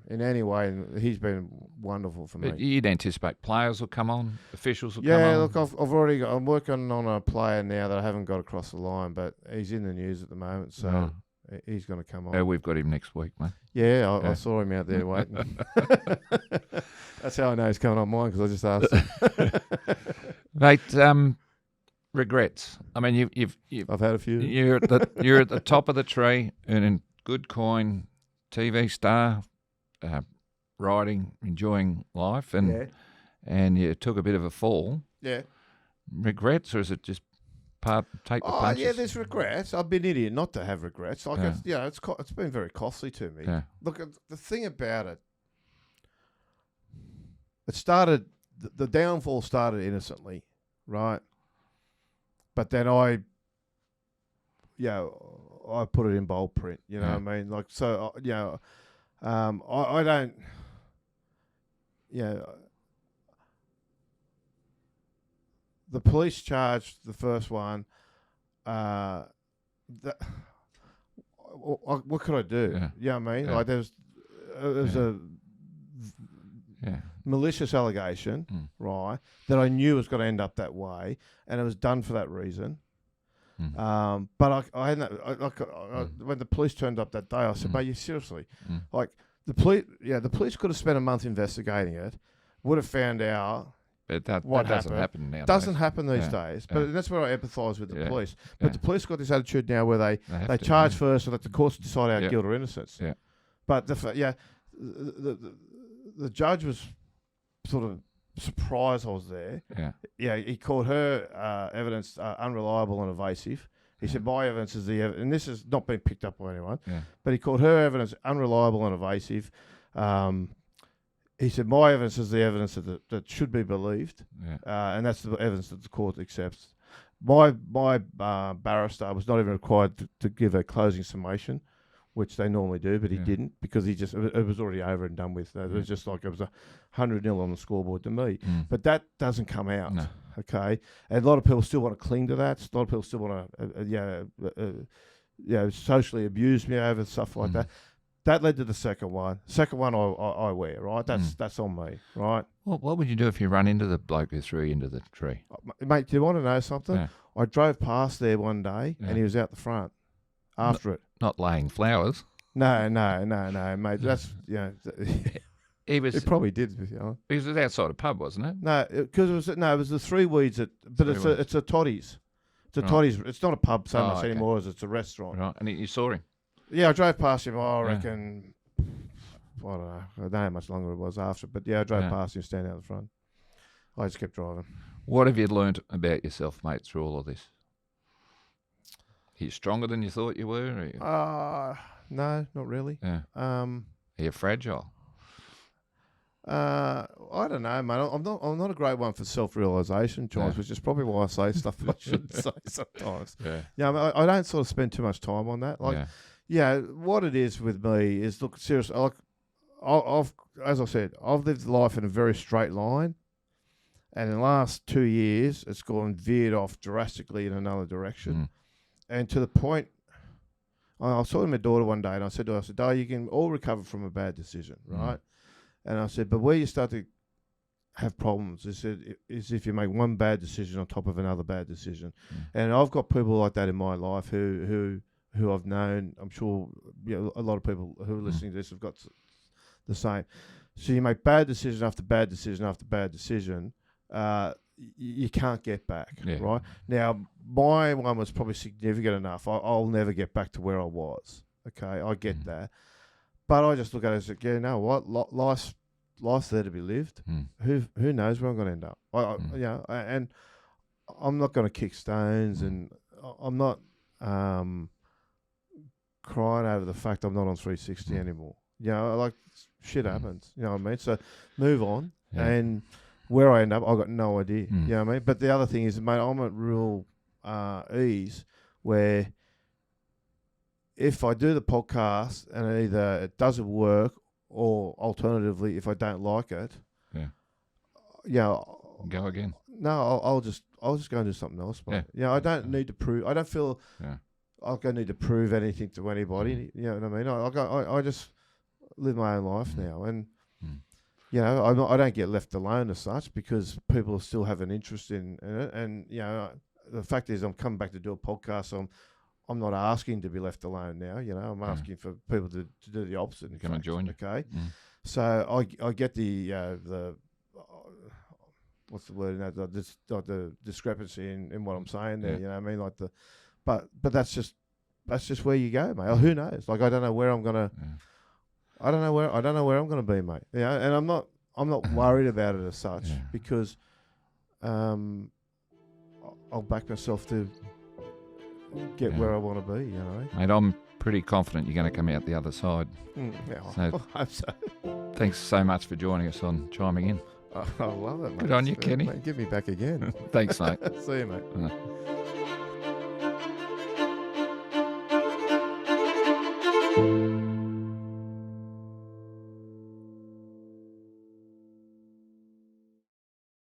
in any way. And he's been wonderful for me. You'd anticipate players will come on, officials will come on. Yeah, look, I'm working on a player now that I haven't got across the line, but he's in the news at the moment, so he's going to come on. We've got him next week, mate. Yeah, I saw him out there waiting. That's how I know he's coming on mine, because I just asked him. Mate, regrets. I mean, I've had a few. You're at the top of the tree, earning good coin, TV star, riding, enjoying life, and you took a bit of a fall. Yeah. Regrets, or is it just take the punches? Yeah, there's regrets. I've been an idiot not to have regrets. It's been very costly to me. Yeah. Look, the thing about it, the downfall started innocently, right? But then I put it in bold print. You know what I mean? Like, so, I don't, the police charged the first one. What could I do? Yeah. You know what I mean? Yeah. Like, there's a malicious allegation, right, that I knew was going to end up that way, and it was done for that reason. But when the police turned up that day, I said, "Mate, you seriously, like the police could have spent a month investigating it, would have found out." But that doesn't happen now. Doesn't happen these days. But that's where I empathise with the police. But the police got this attitude now where they charge first so that the courts decide our guilt or innocence. Yeah. But the judge was sort of surprised I was there. Yeah. Yeah, he called her evidence unreliable and evasive. He said, my evidence is the evidence, and this has not been picked up by anyone, but he called her evidence unreliable and evasive. He said, my evidence is the evidence that should be believed, and that's the evidence that the court accepts. My barrister was not even required to give a closing summation, which they normally do, but he didn't, because it was already over and done with. It was just like it was 100-0 on the scoreboard to me. But that doesn't come out, okay? And a lot of people still want to cling to that. A lot of people still want to, socially abuse me over stuff like that. That led to the second one. Second one I wear, right? That's on me, right? Well, what would you do if you run into the bloke who threw you into the tree? Mate, do you want to know something? Yeah. I drove past there one day and he was out the front after it. Not laying flowers. No, mate. That's, He probably did. He was outside a pub, wasn't it? No, because it was the Three Weeds. It's a Toddy's. It's a Toddy's. It's not a pub so much anymore as it's a restaurant. Right, and you saw him? Yeah, I drove past him. I reckon, I don't know. I don't know how much longer it was after, but I drove past him standing out the front. I just kept driving. What have you learnt about yourself, mate, through all of this? Are you stronger than you thought you were? No, not really. Yeah. Are you fragile? I don't know, mate. I'm not a great one for self-realisation, John, which is probably why I say stuff I shouldn't say sometimes. Yeah, I don't sort of spend too much time on that. What it is with me is, look, seriously, as I said, I've lived life in a very straight line, and in the last 2 years, it's veered off drastically in another direction, and to the point. I was talking to my daughter one day, and I said to her, "Dad, you can all recover from a bad decision, right?" And I said, but where you start to have problems is if you make one bad decision on top of another bad decision. And I've got people like that in my life who I've known. I'm sure a lot of people who are listening to this have got the same. So you make bad decision after bad decision after bad decision, you can't get back, Yeah. right? Now, my one was probably significant enough. I'll never get back to where I was. Okay, I get that, but I just look at it as, you know what, life's there to be lived. Who knows where I'm going to end up? You know, and I'm not going to kick stones, and I'm not crying over the fact I'm not on 360 anymore. You know, like, shit happens. You know what I mean? So move on, and where I end up, I've got no idea. You know what I mean? But the other thing is, mate, I'm at real ease where if I do the podcast and either it doesn't work, or alternatively, if I don't like it, go again. No, I'll just go and do something else, mate. Yeah, I don't need to prove. I don't feel I don't need to prove anything to anybody. You know what I mean? I just live my own life now, and you know, I don't get left alone as such, because people still have an interest in it. And you know, the fact is, I'm coming back to do a podcast. So I'm not asking to be left alone now. You know, I'm asking for people to do the opposite. Come and join you. Okay, so I get the what's the word? The discrepancy in what I'm saying there. You know what I mean? Like but that's just where you go, mate. Who knows? Like, I don't know where I'm gonna. I don't know where I'm gonna be, mate. Yeah, and I'm not worried about it as such, because I'll back myself to get where I want to be. You know, mate. I'm pretty confident you're going to come out the other side. So, I hope so. Thanks so much for joining us on Chiming In. I love it, mate. Good on you, Kenny. Mate, give me back again. Thanks, mate. See you, mate.